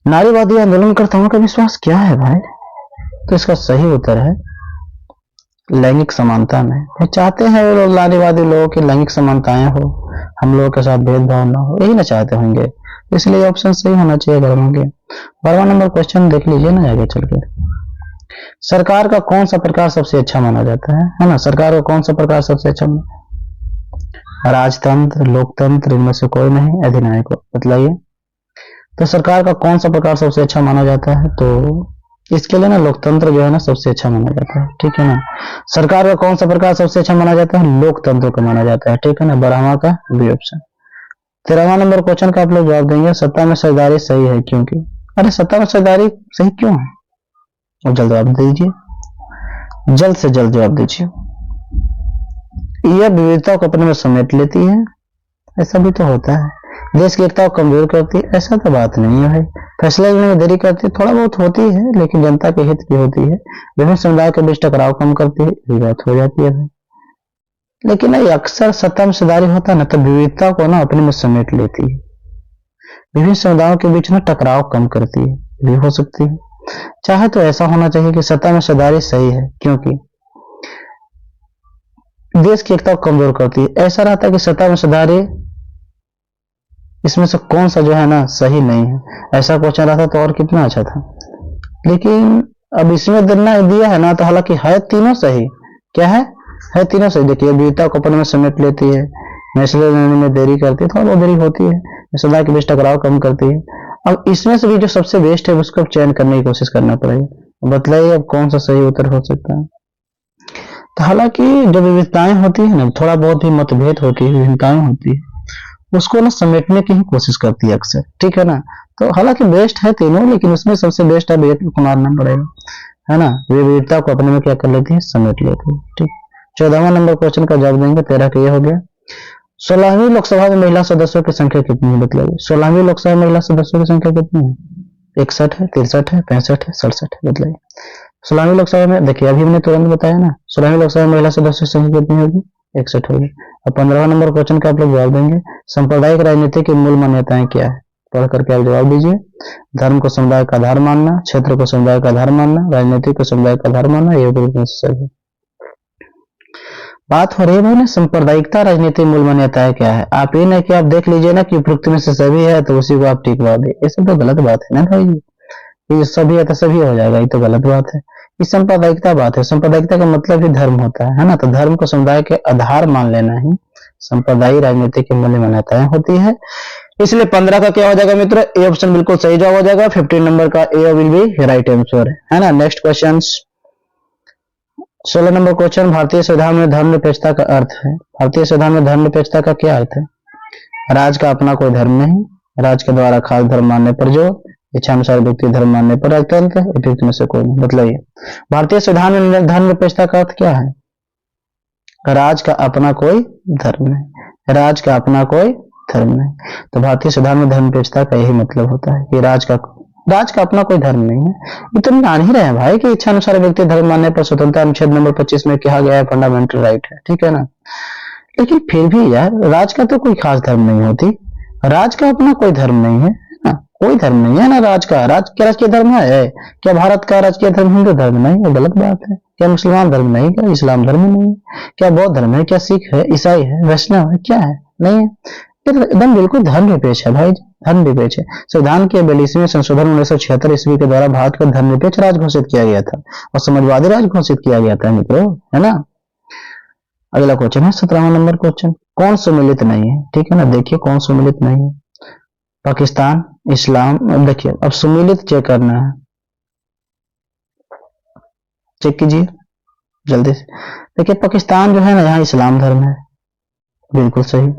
नारीवादी आंदोलनकर्ताओं का विश्वास क्या है भाई? तो इसका सही उत्तर है लैंगिक समानता में। वो चाहते हैं वो लोग, नारीवादी लोगों की लैंगिक समानताएं हो, हम लोगों के साथ भेदभाव ना हो, यही ना चाहते होंगे, इसलिए ऑप्शन सही होना चाहिए। 12वां नंबर क्वेश्चन देख लीजिए ना आगे चल के। सरकार का कौन सा प्रकार सबसे अच्छा माना जाता है ना? सरकार का कौन सा प्रकार सबसे अच्छा? राजतंत्र, लोकतंत्र, इनमें से कोई नहीं, अधिनायक। बतलाइए, तो सरकार का कौन सा प्रकार सबसे अच्छा माना जाता है? तो इसके लिए ना लोकतंत्र जो है ना सबसे अच्छा माना जाता है। ठीक है ना। सरकार का कौन सा प्रकार सबसे अच्छा माना जाता है? लोकतंत्र को माना जाता है। ठीक है ना। 12वां का बी ऑप्शन। 13वां नंबर क्वेश्चन का आप लोग जवाब देंगे, सत्ता में सरदारी सही है क्योंकि? अरे सत्ता में सरदारी सही क्यों है? अब जल्द जवाब दीजिए, जल्द से जल्द जवाब दीजिए। यह विविधता को अपने में समेट लेती है, ऐसा भी तो होता है। देश की एकता को कमजोर करती है, ऐसा तो बात नहीं है भाई। फैसला लेने में देरी करती है, थोड़ा बहुत होती है, लेकिन जनता के हित की होती है। विभिन्न समुदायों के बीच टकराव कम करती है, ये बात हो जाती है भाई। लेकिन ये अक्सर सत्ता में सरदारी होता है ना तो विविधता को ना अपने में समेट लेती है, विभिन्न समुदायों के बीच ना टकराव कम करती है, भी हो सकती है। चाहे तो ऐसा होना चाहिए कि सत्ता में सरदारी सही है क्योंकि देश की एकता को कमजोर करती है, ऐसा रहता है कि सत्ता में सरदारी इसमें से कौन सा जो है ना सही नहीं है, ऐसा क्वेश्चन रहता तो और कितना अच्छा था। लेकिन अब इसमें दिया है ना तो हालांकि है तीनों सही। क्या है तीनों सही। देखिए, विविधता को अपने में समेट लेती है, फैसले लेने में देरी करती है, थोड़ा बहुत देरी होती है, सदा के बीच टकराव कम करती है। अब इसमें से भी जो सबसे बेस्ट है उसको चयन करने की कोशिश करना पड़ेगा। बताइए अब कौन सा सही उत्तर हो सकता है? तो हालांकि जो विविधताएं होती है ना, थोड़ा बहुत भी मतभेद होती है, विभिन्नताएं होती है, उसको ना समेटने की ही कोशिश करती है अक्सर। ठीक है ना। तो हालांकि बेस्ट है तीनों, लेकिन उसमें सबसे बेस्ट है विवेक को मानना पड़ेगा, है ना। विविधता को अपने में क्या कर लेती है? समेट लेती है। ठीक। 14वां नंबर क्वेश्चन का जवाब देंगे। 13 का ये हो गया। 16वीं लोकसभा में महिला सदस्यों की संख्या कितनी है? बताइए, 16वीं लोकसभा में महिला सदस्यों की संख्या कितनी है? 61 है, 63 है, 65 है, 67 है। बताइए, 16वीं लोकसभा में देखिए अभी हमने तुरंत बताया ना, 16वीं लोकसभा में महिला सदस्यों की संख्या कितनी होगी? 61 होगी। अब 15वां नंबर क्वेश्चन का आप लोग जवाब देंगे, सांप्रदायिक राजनीति की मूल मान्यताएं क्या है? पढ़ करके आप जवाब दीजिए। धर्म को समुदाय का आधार मानना, क्षेत्र को समुदाय का आधार मानना, राजनीति को समुदाय का आधार मानना, ये बिल्कुल सही है। बात हो रही है ना सांप्रदायिकता राजनीतिक मूल मान्यताएं क्या है। आप ये ना कि आप देख लीजिए ना कि उपरोक्त में से सभी है तो उसी को आप टिकवा दे, ये सब तो गलत बात है ना भाई। ये सभी है तो सभी हो जाएगा, ये तो गलत बात है। ये सांप्रदायिकता बात है। सांप्रदायिकता का मतलब ही धर्म होता है ना। तो धर्म को समुदाय के आधार मान लेना ही सांप्रदायिक राजनीति की मूल्य मान्यताएं होती है। इसलिए 15 का क्या हो जाएगा मित्र, ए ऑप्शन बिल्कुल सही जवाब हो जाएगा। 15 नंबर का ए विल बी राइट आंसर है ना। नेक्स्ट क्वेश्चन 16 नंबर क्वेश्चन, भारतीय संविधान में धर्मनिरपेक्षता का अर्थ है। भारतीय संविधान में धर्मनिरपेक्षता का क्या अर्थ है। राज का अपना कोई धर्म नहीं, राज के द्वारा खास धर्म मानने पर जोर, इच्छानुसार व्यक्ति धर्म मानने पर राजतंत्र, उपयुक्त में से कोई नहीं। बताइए भारतीय संविधान में धर्मनिरपेक्षता का अर्थ क्या है। राज का अपना कोई धर्म नहीं, राज का अपना कोई धर्म नहीं। तो भारतीय संविधान में धर्मनिरपेक्षता का यही मतलब होता है कि राज का अपना कोई धर्म नहीं है। ये तो मान ही रहे हैं भाई कि इच्छा अनुसार व्यक्ति धर्म मानने पर स्वतंत्रता अनुच्छेद नंबर 25 में कहा गया है फंडामेंटल राइट है, ठीक है ना। लेकिन फिर भी यार राज का तो कोई खास धर्म नहीं होती, राज का अपना कोई धर्म नहीं है ना, कोई धर्म नहीं है ना राज का। राजकीय धर्म है क्या भारत का राजकीय धर्म हिंदू धर्म नहीं, वो गलत बात है। क्या मुसलमान धर्म नहीं, क्या इस्लाम धर्म नहीं, क्या बौद्ध धर्म है, क्या सिख है, ईसाई है, वैष्णव है, क्या है, नहीं है। एकदम बिल्कुल धर्मनिरपेक्ष है भाई, धर्मनिरपेक्ष है। संविधान के 42वें संशोधन 1976 ईस्वी के द्वारा भारत को धर्मनिरपेक्ष राज्य घोषित किया गया था और समाजवादी राज्य घोषित किया गया था मित्रों, है ना। अगला क्वेश्चन है 17वां नंबर क्वेश्चन, कौन सम्मिलित नहीं है, ठीक है ना। देखिए कौन सम्मिलित नहीं है, पाकिस्तान, इस्लाम। अब देखिए अब सम्मिलित चेक करना है, चेक कीजिए जल्दी से। देखिए पाकिस्तान जो है ना यहाँ इस्लाम धर्म है, बिल्कुल सही।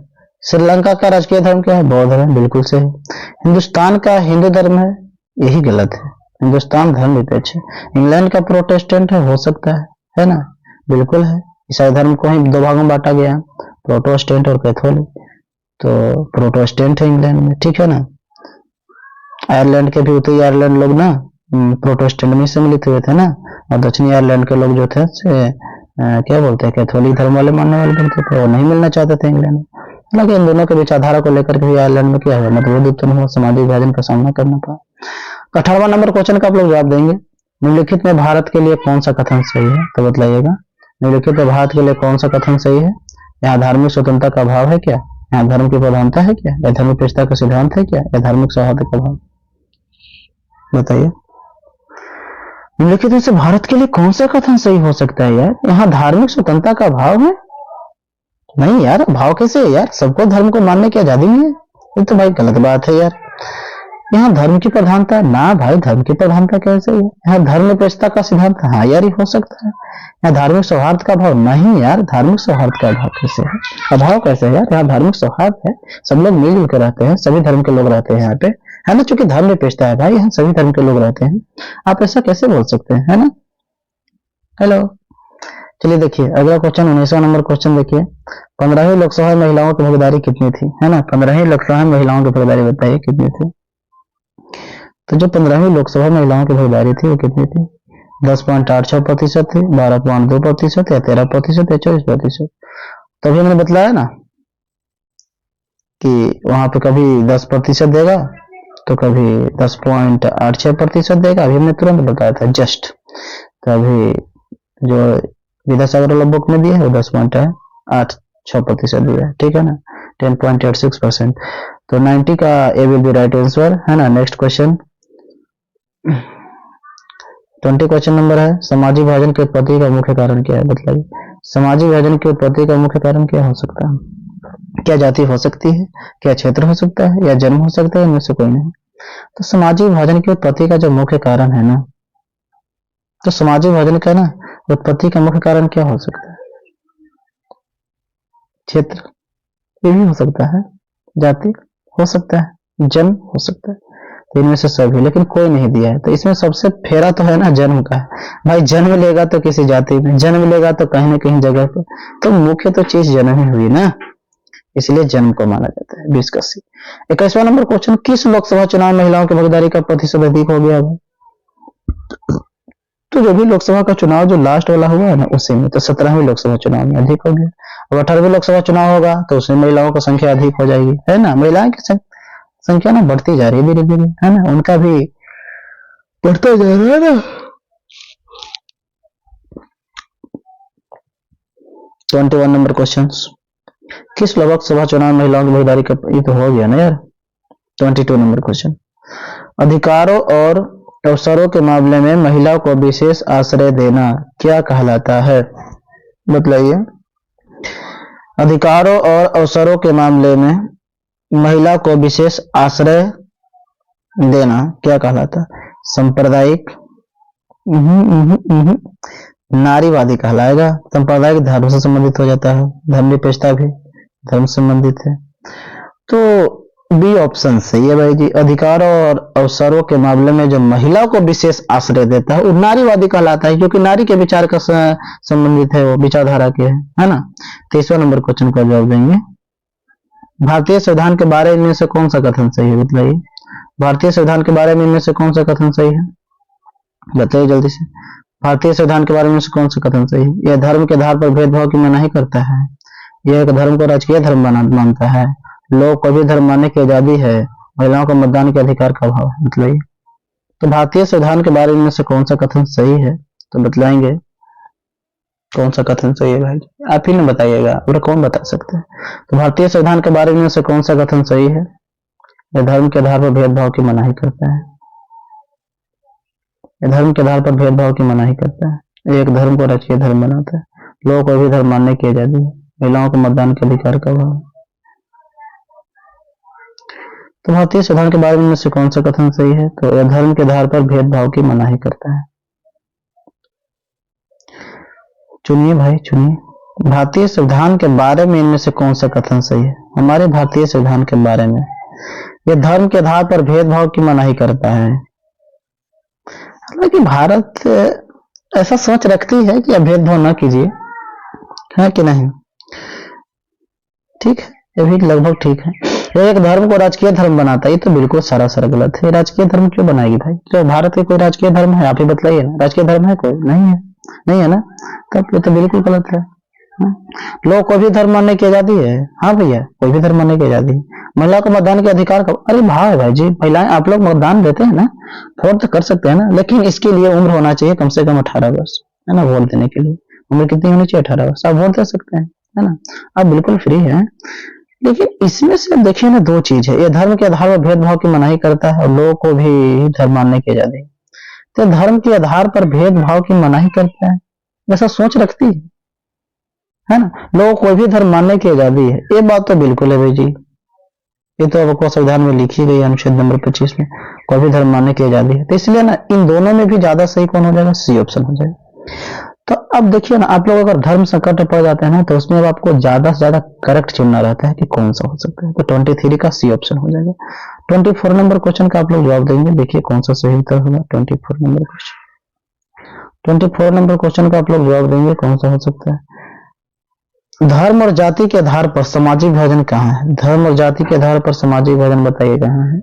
श्रीलंका का राजकीय धर्म क्या है, बौद्ध है, बिल्कुल सही। हिंदुस्तान का हिंदू धर्म है, यही गलत है, हिंदुस्तान धर्म निरपेक्ष है। इंग्लैंड का प्रोटेस्टेंट है, हो सकता है ना, बिल्कुल है। ईसाई धर्म को ही 2 भागों में बांटा गया, प्रोटेस्टेंट और कैथोलिक। तो प्रोटेस्टेंट है इंग्लैंड में, ठीक है ना। आयरलैंड के भी उत्तरी आयरलैंड लोग ना प्रोटेस्टेंट में सम्मिलित हुए थे ना, और दक्षिणी आयरलैंड के लोग जो थे क्या बोलते हैं कैथोलिक धर्म वाले मानने वाले बनते थे, वो नहीं मिलना चाहते थे इंग्लैंड में। हालांकि इन दोनों के विचारधारा को लेकर के भी आयरलैंड में क्या हुआ, मतभेद उत्पन्न हुआ, सामाजिक विभाजन का सामना करना पड़ा। 18वां नंबर क्वेश्चन का आप लोग जवाब देंगे, निम्नलिखित में भारत के लिए कौन सा कथन सही है, तो बतलाइएगा। निम्नलिखित में भारत के लिए कौन सा कथन सही है। यहाँ धार्मिक स्वतंत्रता का अभाव है क्या, यहाँ धर्म की प्रधानता है क्या, या धर्मनिरपेक्षता का सिद्धांत है क्या, या धार्मिक सौहार्द का अभाव, बताइए। निम्नलिखित में से भारत के लिए कौन सा कथन सही हो सकता है यार। यहाँ धार्मिक स्वतंत्रता का अभाव है, नहीं यार, भाव कैसे है यार, सबको धर्म को मानने की आजादी नहीं है, ये तो भाई गलत बात है यार। यहाँ धर्म की प्रधानता ना भाई, धर्म की प्रधानता कैसे है। यहाँ धर्मनिरपेक्षता का सिद्धांत, हाँ यार ये हो सकता है। यहाँ धार्मिक सौहार्द का अभाव, नहीं यार, धार्मिक सौहार्द का अभाव कैसे है, अभाव कैसे है यार। यहाँ धार्मिक सौहार्द है, सब लोग मिलजुल कर रहते हैं, सभी धर्म के लोग रहते हैं यहाँ पे, है ना। चूंकि धर्मनिरपेक्षता है भाई, यहाँ सभी धर्म के लोग रहते हैं, आप ऐसा कैसे बोल सकते हैं, है ना। हेलो, चलिए देखिए अगला क्वेश्चन 19वां नंबर क्वेश्चन देखिए, 15वीं लोकसभा में महिलाओं की भागीदारी कितनी थी, है ना। 15वीं लोकसभा में महिलाओं की भागीदारी बताइए कितनी थी। तो जो 15वीं लोकसभा में महिलाओं की भागीदारी थी वो कितनी थी, 10.86% थी, 12.2% या 13% या 24%। तभी मैंने बतलाया ना कि वहां पे कभी 10% देगा तो कभी 10.86% देगा। अभी हमने तुरंत बताया था जस्ट। तो अभी जो विद्यासागर वाला बुक में दिया है वो 10.86% दिया है, ठीक है ना, 10.86%। तो 90 का ए विल बी राइट आंसर, है ना। नेक्स्ट क्वेश्चन 20 क्वेश्चन नंबर है, सामाजिक विभाजन की उत्पत्ति का मुख्य कारण क्या है, बताइए। सामाजिक विभाजन की उत्पत्ति का मुख्य कारण क्या हो सकता है। क्या जाति हो सकती है, क्या क्षेत्र हो सकता है, या जन्म हो सकता है, इनमें से कोई नहीं। तो सामाजिक विभाजन की उत्पत्ति का जो मुख्य कारण है ना, तो सामाजिक विभाजन का ना उत्पत्ति का मुख्य कारण क्या हो सकता है, क्षेत्र, ये भी हो सकता है, जाति हो सकता है, जन्म हो सकता है, तो इनमें से सभी, लेकिन कोई नहीं दिया है। तो इसमें सबसे फेरा तो है ना जन्म का है भाई। जन्म लेगा तो किसी जाति में, जन्म लेगा तो कहीं ना कहीं जगह पे, तो मुख्य तो चीज जन्म ही हुई ना, इसलिए जन्म को माना जाता है। 20 का सी। 21वां नंबर क्वेश्चन, किस लोकसभा चुनाव में महिलाओं की भागीदारी का प्रतिशत अधिक हो गया है। तो जो भी लोकसभा का चुनाव जो लास्ट वाला हुआ है ना उसी में, तो 17वीं लोकसभा चुनाव में अधिक हो गया। अब 18वीं लोकसभा चुनाव होगा तो उसमें महिलाओं की संख्या अधिक हो जाएगी, है ना। महिलाएं की संख्या ना बढ़ती जा रही है धीरे धीरे, है ना, उनका भी बढ़ता जा रहा है ना। 21 नंबर क्वेश्चन, किस लोकसभा चुनाव महिलाओं की भागीदारी का, ये तो हो गया ना यार। 22 नंबर क्वेश्चन, अधिकारों और अवसरों के मामले में महिलाओं को विशेष आश्रय देना क्या कहलाता है? बतलाइए। अधिकारों और अवसरों के मामले में महिला को विशेष आश्रय देना क्या कहलाता है? सांप्रदायिक, नारीवादी कहलाएगा। सांप्रदायिक धर्म से संबंधित हो जाता है, धर्मनिरपेक्षता भी धर्म से संबंधित है। तो बी ऑप्शन सही है भाई जी। अधिकार और अवसरों के मामले में जो महिला को विशेष आश्रय देता है वो नारीवादी कहलाता है, क्योंकि नारी के विचार का संबंधित है, वो विचारधारा के है ना। 23वां नंबर क्वेश्चन का जवाब देंगे। भारतीय संविधान के बारे में से कौन सा कथन सही है? बताइए। भारतीय संविधान के बारे में इनमें से कौन सा कथन सही है? बताइए जल्दी से। भारतीय संविधान के बारे में से कौन सा कथन सही है? यह धर्म के आधार पर भेदभाव की मनाही करता है, यह एक धर्म को राजकीय धर्म मानता है, लोग को भी धर्म मानने की आजादी है, महिलाओं को मतदान के अधिकार का अभाव है। बताइए। तो भारतीय संविधान के बारे में से कौन सा कथन सही है? तो बतलाएंगे कौन सा कथन सही है भाई, आप ही ने बताइएगा, और कौन बता सकते हैं। तो भारतीय संविधान के बारे में से कौन सा कथन सही है? यह धर्म के आधार पर भेदभाव की मनाही करता है, यह धर्म के आधार पर भेदभाव की मनाही करता है, एक धर्म को राजकीय धर्म बनाता है, लोगों को भी धर्म मानने की आजादी है, महिलाओं को मतदान के अधिकार का अभाव है। तो भारतीय संविधान के बारे में से कौन सा कथन सही है? तो यह धर्म के आधार पर भेदभाव की मनाही करता है। चुनिए भाई चुनिए। भारतीय संविधान के बारे में इनमें से कौन सा कथन सही है? हमारे भारतीय संविधान के बारे में यह धर्म के आधार पर भेदभाव की मनाही करता है। हालांकि भारत ऐसा सोच रखती है कि भेदभाव न कीजिए, है कि नहीं? ठीक है, ये भी लगभग ठीक है। एक धर्म को राजकीय धर्म बनाता है, ये तो बिल्कुल सरासर गलत है। राजकीय धर्म क्यों बनाएगी भाई? जो भारत के कोई राजकीय धर्म है? आप ही बताइए ना, राजकीय धर्म है कोई? नहीं है, नहीं है ना, तब ये तो बिल्कुल गलत है। लोग को भी धर्म मानने की आजादी है, हाँ भैया, कोई भी धर्म मानने की आजादी है। महिला को मतदान के अधिकार का, अरे भाई जी, महिलाएं आप लोग मतदान देते हैं ना, वोट तो कर सकते हैं ना, लेकिन इसके लिए उम्र होना चाहिए कम से कम 18 वर्ष, है ना। वोट देने के लिए उम्र कितनी होनी चाहिए? 18 वर्ष। आप वोट दे सकते हैं, है ना, आप बिल्कुल फ्री है। लेकिन इसमें से देखिए ना, दो चीज है, ये धर्म के आधार पर भेदभाव की मनाही करता है और लोगों को भी धर्म मानने की आजादी। तो धर्म के आधार पर भेदभाव की मनाही करता है, ऐसा सोच रखती है ना। लोगों को भी धर्म मानने की आजादी है, ये बात तो बिल्कुल है भाई जी, ये तो आपको संविधान में लिखी गई है, अनुच्छेद नंबर 25 में कोई भी धर्म मानने की आजादी है। तो इसलिए ना इन दोनों में भी ज्यादा सही कौन हो जाएगा? सी ऑप्शन हो जाएगा। तो अब देखिए ना, आप लोग अगर धर्म संकट पड़ जाते हैं ना, तो उसमें अब आपको ज्यादा से ज्यादा करेक्ट चुनना रहता है कि कौन सा हो सकता है। तो 23 का सी ऑप्शन हो जाएगा। 24 नंबर क्वेश्चन का आप लोग जवाब देंगे, देखिए कौन सा सही उत्तर होगा। 24 नंबर क्वेश्चन, 24 नंबर क्वेश्चन का आप लोग जवाब देंगे, कौन सा हो सकता है? धर्म और जाति के आधार पर सामाजिक विभाजन कहाँ है? धर्म और जाति के आधार पर सामाजिक विभाजन बताइए कहाँ है?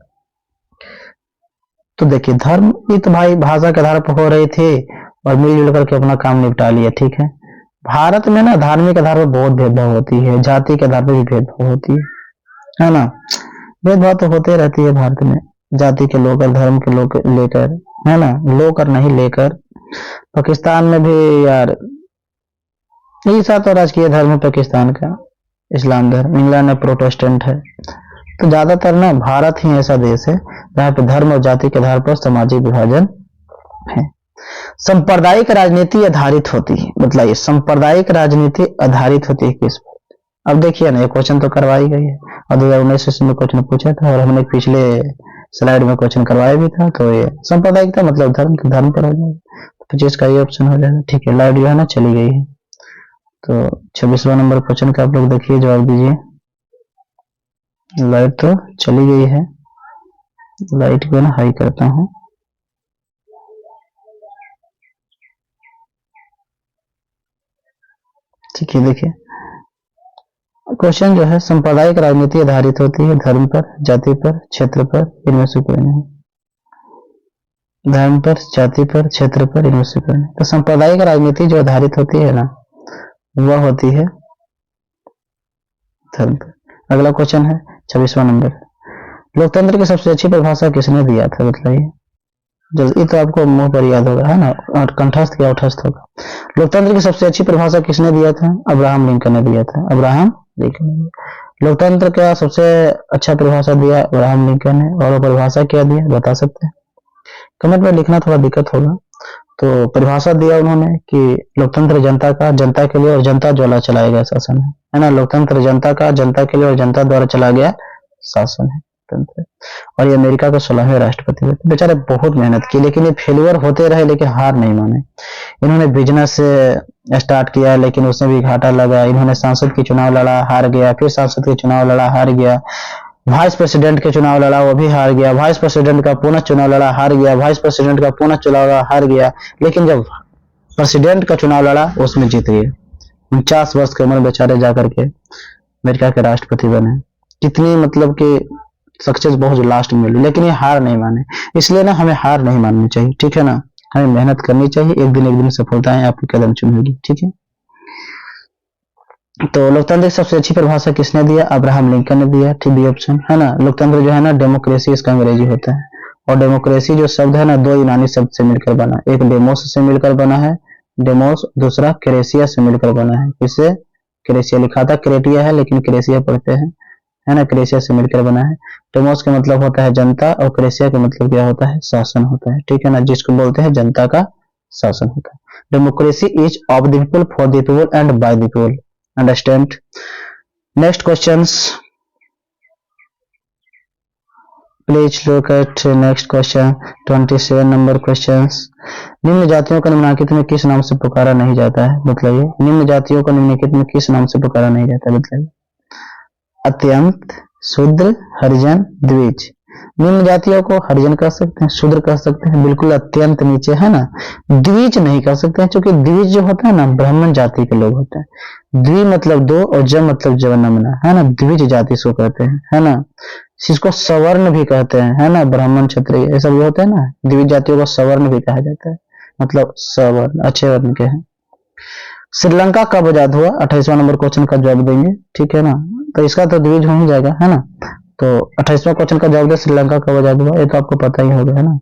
तो देखिए, धर्म ये तो भाई भाषा के आधार पर हो रही थी और मिलजुल करके अपना काम निपटा लिया, ठीक है। भारत में ना धार्मिक आधार पर बहुत भेदभाव होती है, जाति के आधार पर भी भेदभाव होती है ना। भेदभाव तो होते रहती है भारत में, जाति के लोग और धर्म के लोग लेकर, है ना, लोग और नहीं लेकर। पाकिस्तान में भी यार ईसा तो राजकीय धर्म है पाकिस्तान का, इस्लाम धर्म। इंग्लैंड में प्रोटेस्टेंट है। तो ज्यादातर ना भारत ही ऐसा देश है जहाँ पे धर्म और जाति के आधार पर सामाजिक विभाजन है। सांप्रदायिक राजनीति आधारित होती है, बताइए सांप्रदायिक राजनीति आधारित होती है किस पर? अब देखिए ना, ये क्वेश्चन तो करवाई गई है और 2019 में क्वेश्चन पूछा था और हमने पिछले स्लाइड में क्वेश्चन करवाया भी था। तो ये सांप्रदायिकता मतलब धर्म पर हो जाएगा। 25 का ये ऑप्शन हो जाएगा, ठीक है। लाइट जो है ना चली गई है। तो 26वां नंबर क्वेश्चन का आप लोग देखिए, जवाब दीजिए। लाइट तो चली गई है, लाइट को ना हाई करता हूं। ठीक है, देखिए क्वेश्चन जो है, सांप्रदायिक राजनीति आधारित होती है धर्म पर, जाति पर, क्षेत्र पर, इनमें से कोई नहीं। धर्म पर, जाति पर, क्षेत्र पर, इनमें से कोई नहीं। तो सांप्रदायिक राजनीति जो आधारित होती है ना, वह होती है धर्म पर। अगला क्वेश्चन है 26वां नंबर, लोकतंत्र की सबसे अच्छी परिभाषा किसने दिया था, बताइए जल्दी, तो आपको मुंह पर याद होगा है ना, और कंठस्थ या उठस्थ होगा। लोकतंत्र की सबसे अच्छी परिभाषा किसने दिया था, अब्राहम लिंकन ने दिया था, अब्राहम लिंकन ने। लोकतंत्र का सबसे अच्छा परिभाषा दिया अब्राहम लिंकन ने, और वो परिभाषा क्या दिया बता सकते हैं, कमेंट में लिखना थोड़ा दिक्कत होगा। तो परिभाषा दिया उन्होंने कि लोकतंत्र जनता का, जनता के लिए और जनता द्वारा चलाया गया शासन है ना, लोकतंत्र जनता का, जनता के लिए और जनता द्वारा चलाया गया शासन है तंत्र। और ये अमेरिका के 16वें राष्ट्रपति थे। बेचारे बहुत मेहनत की, लेकिन ये फेलियर होते रहे, लेकिन हार नहीं माने। इन्होंने बिजनेस स्टार्ट किया, लेकिन उसमें भी घाटा लगा। इन्होंने सांसद की चुनाव लड़ा, हार गया, फिर सांसद के चुनाव लड़ा, हार गया, वाइस प्रेसिडेंट के चुनाव लड़ा, वो भी हार गया, वाइस प्रेसिडेंट का पुनः चुनाव लड़ा, हार गया, वाइस प्रेसिडेंट का पुनः चुनाव लड़ा, हार गया, लेकिन जब प्रेसिडेंट का चुनाव लड़ा उसमें जीत गए। 49 वर्ष की उम्र बेचारे जाकर के अमेरिका के राष्ट्रपति बने। कितनी मतलब कि सक्सेस बहुत लास्ट में मिली, लेकिन ये हार नहीं माने। इसलिए ना हमें हार नहीं माननी चाहिए, ठीक है ना, हमें मेहनत करनी चाहिए, एक दिन सफलताएं आपकी कदम चूमेगी, ठीक है। तो लोकतंत्र की सबसे अच्छी परिभाषा किसने दिया, अब्राहम लिंकन ने दिया, ठीक बी ऑप्शन है ना। लोकतंत्र जो है ना, डेमोक्रेसी इसका अंग्रेजी होता है, और डेमोक्रेसी जो शब्द है ना, दो यूनानी शब्द से मिलकर बना, एक डेमोस से मिलकर बना है, डेमोस, दूसरा क्रेसिया से मिलकर बना है। इसे क्रेसिया लिखा था, क्रेटिया है लेकिन क्रेसिया पढ़ते हैं, है ना, क्रेसिया से मिलकर बना है। डेमोस का मतलब होता है जनता, और क्रेसिया का मतलब क्या होता है, शासन होता है, ठीक है ना, जिसको बोलते हैं जनता का शासन होता है। Democracy is of the people, for the people and by the people, understand. Next questions, please look at next question, 27 number questions. निम्न जातियों को निम्नलिखित में किस नाम से पुकारा नहीं जाता है, बताइए। निम्न जातियों को निम्नलिखित में किस नाम से पुकारा नहीं जाता है, बताइए। अत्यंत, शूद्र, हरिजन, द्विज। निम्न जातियों को हरिजन कह सकते हैं, शूद्र कह सकते हैं, बिल्कुल अत्यंत नीचे, है ना। द्विज नहीं कह सकते हैं, क्योंकि द्विज जो होता है ना, ब्राह्मण जाति के लोग होते हैं। द्वि मतलब दो, और ज मतलब जवनमना, है ना, द्विज जाति इसको कहते हैं, है ना। इसको सवर्ण भी कहते हैं, है ना, ब्राह्मण, क्षत्रिय, ये सब होते हैं ना, द्विज जातियों को सवर्ण भी कहा जाता है, मतलब सवर्ण, अच्छे वर्ण के हैं। श्रीलंका कब आजाद हुआ, 28वां नंबर क्वेश्चन का जवाब देंगे, ठीक है ना। तो इसका तो द्विज हो ही जाएगा, है ना। तो 28वां क्वेश्चन का जवाब दे, श्रीलंका कब आजाद हुआ, ये तो आपको पता ही होगा, है ना।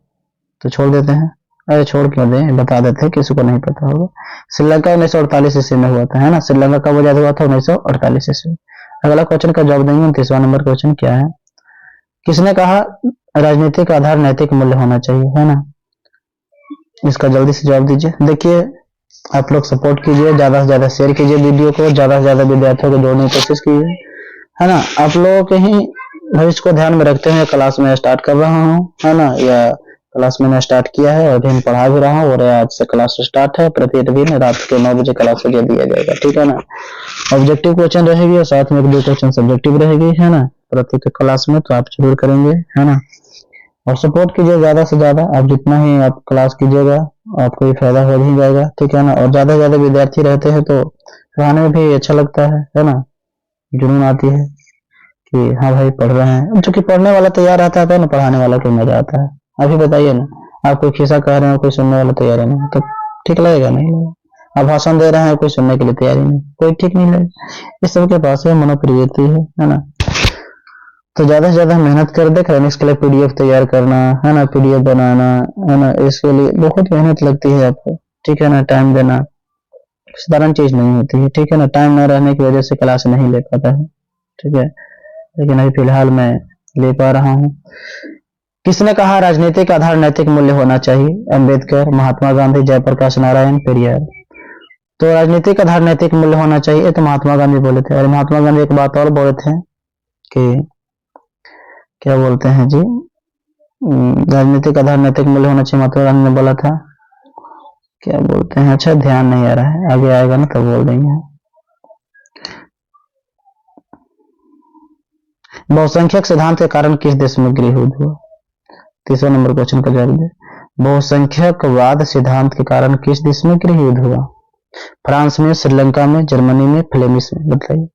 तो छोड़ देते हैं, अरे छोड़ क्यों दें, बता देते हैं, किसी को नहीं पता होगा। श्रीलंका 1948 ईस्वी में हुआ था, है ना। श्रीलंका कब आजाद हुआ था, 1948 ईस्वी। अगला क्वेश्चन का जवाब देंगे। 29वां नंबर क्वेश्चन क्या है, किसने कहा राजनीतिक आधार नैतिक मूल्य होना चाहिए, है ना। इसका जल्दी से जवाब दीजिए। देखिए आप लोग सपोर्ट कीजिए, ज्यादा से ज्यादा शेयर कीजिए वीडियो को, ज्यादा से ज्यादा विद्यार्थियों को जोड़ने की कोशिश कीजिए, है ना। आप लोगों के ही भविष्य को ध्यान में रखते हुए क्लास में स्टार्ट कर रहा हूँ, है ना, या क्लास मैंने स्टार्ट किया है और अभी पढ़ा भी रहा हूँ, और आज से क्लास स्टार्ट है। प्रत्येक रात के 9 बजे क्लास दिया जाएगा, ठीक है ना। ऑब्जेक्टिव क्वेश्चन रहेगी और साथ में 1-2 क्वेश्चन सब्जेक्टिव रहेगी, है ना, प्रत्येक क्लास में, तो आप जरूर करेंगे, है ना। और सपोर्ट कीजिए ज्यादा से ज्यादा, आप जितना ही आप क्लास कीजिएगा आपको ही फायदा हो ही जाएगा, ठीक है ना। और ज्यादा से ज्यादा विद्यार्थी रहते हैं तो पढ़ाने में भी अच्छा लगता है ना, जुनून आती है कि हाँ भाई पढ़ रहे हैं, क्योंकि पढ़ने वाला तैयार रहता है ना, पढ़ाने वाला को मजा आता है। आप ही बताइए ना, आप कोई खिस्सा कह रहे हैं, कोई सुनने वाला तैयार नहीं है, तो ठीक लगेगा, नहीं लगेगा। आप भाषण दे रहे हैं, कोई सुनने के लिए तैयारी नहीं, कोई ठीक नहीं लगेगा। इस सबके पास है मनोप्रियति है ना। तो ज्यादा से ज्यादा मेहनत कर, देख रहे हैं इसके लिए पीडीएफ तैयार करना, है ना, पीडीएफ बनाना, है ना, इसके लिए बहुत मेहनत लगती है आपको, ठीक है ना। टाइम देना साधारण चीज नहीं होती है, ठीक है ना। टाइम न रहने की वजह से क्लास नहीं ले पाता है, ठीक है, लेकिन अभी फिलहाल मैं ले पा रहा हूँ। किसने कहा राजनीतिक आधार नैतिक मूल्य होना चाहिए, अम्बेडकर, महात्मा गांधी, जयप्रकाश नारायण, पेरियार। तो राजनीतिक आधार नैतिक मूल्य होना चाहिए तो महात्मा गांधी बोले थे। और महात्मा गांधी एक बात और बोले थे कि क्या बोलते हैं जी, राजनीतिक आधार नैतिक मूल्य होना चाहिए, महात्मा गांधी ने बोला था, क्या बोलते हैं, अच्छा ध्यान नहीं आ रहा है, आगे आएगा ना तो बोल देंगे। बहुसंख्यक सिद्धांत के कारण किस देश में गृह युद्ध हुआ, 30वां नंबर क्वेश्चन का जवाब दे। बहुसंख्यकवाद सिद्धांत के कारण किस देश में गृह युद्ध हुआ, फ्रांस में, श्रीलंका में, जर्मनी में, फ्लेमिश में, बताइए।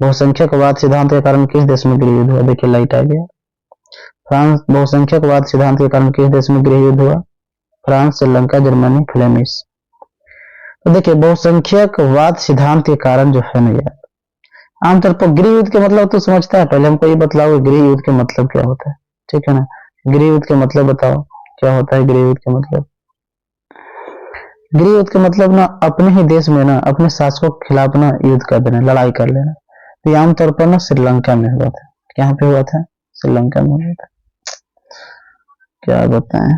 बहुसंख्यकवाद सिद्धांत के कारण किस देश में गृह युद्ध हुआ, देखिए लाइट आ गया। फ्रांस, बहुसंख्यकवाद सिद्धांत के कारण किस देश में गृह युद्ध हुआ, फ्रांस, श्रीलंका, जर्मनी, फ्लेमिश। तो देखिए बहुसंख्यकवाद सिद्धांत के कारण जो है ना यार, आमतौर पर गृह युद्ध के मतलब तो समझता है, पहले हमको ये बतलाओ गृह युद्ध के मतलब क्या होता है, ठीक है ना। गृह युद्ध के मतलब बताओ क्या होता है गृह युद्ध के मतलब। गृह युद्ध के मतलब ना अपने ही देश में ना अपने शासकों के खिलाफ ना युद्ध कर देना, लड़ाई कर लेना। तो ये आमतौर पर ना श्रीलंका में हुआ था। कहाँ पे हुआ था? श्रीलंका में हुआ था। क्या बताएं,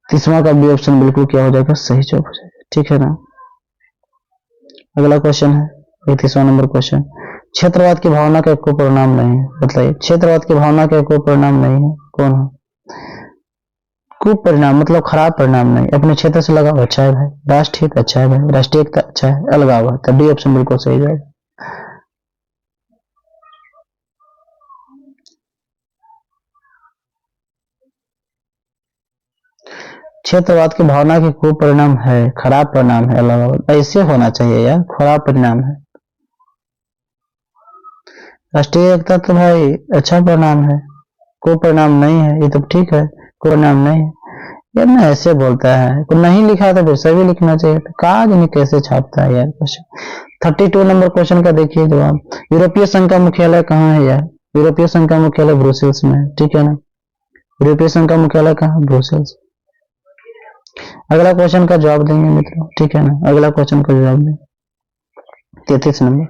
तीसरा का भी ऑप्शन बिल्कुल क्या हो जाएगा, सही जवाब हो जाएगा, ठीक है ना। अगला क्वेश्चन है 31वां नंबर क्वेश्चन, क्षेत्रवाद की भावना का कोई परिणाम नहीं है, बताइए क्षेत्रवाद की भावना का कोई परिणाम नहीं है, कौन है? कुपरिणाम मतलब खराब परिणाम नहीं, अपने क्षेत्र से लगाव अच्छा है भाई, राष्ट्र हित अच्छा है भाई, राष्ट्रीय एकता अच्छा है, अलगाव है, तब डी ऑप्शन बिल्कुल सही जाएगा। क्षेत्रवाद की भावना के कुपरिणाम है, खराब परिणाम है, अलगाव, ऐसे होना चाहिए यार, खराब परिणाम है। राष्ट्रीय एकता तो भाई अच्छा परिणाम है, कोई परिणाम नहीं है, ये तो ठीक है, कोई परिणाम नहीं है यार, ना ऐसे बोलता है, कोई नहीं लिखा तो फिर सभी लिखना चाहिए, तो काज नहीं कैसे छापता है यार क्वेश्चन। 32 नंबर क्वेश्चन का देखिए जवाब, यूरोपीय संघ का मुख्यालय कहाँ है यार? यूरोपीय संघ का मुख्यालय ब्रुसेल्स में है, ठीक है ना। यूरोपीय संघ का मुख्यालय कहाँ? ब्रुसेल्स। अगला क्वेश्चन का जवाब देंगे मित्रों, ठीक है ना, अगला क्वेश्चन का जवाब देंगे। 33 नंबर,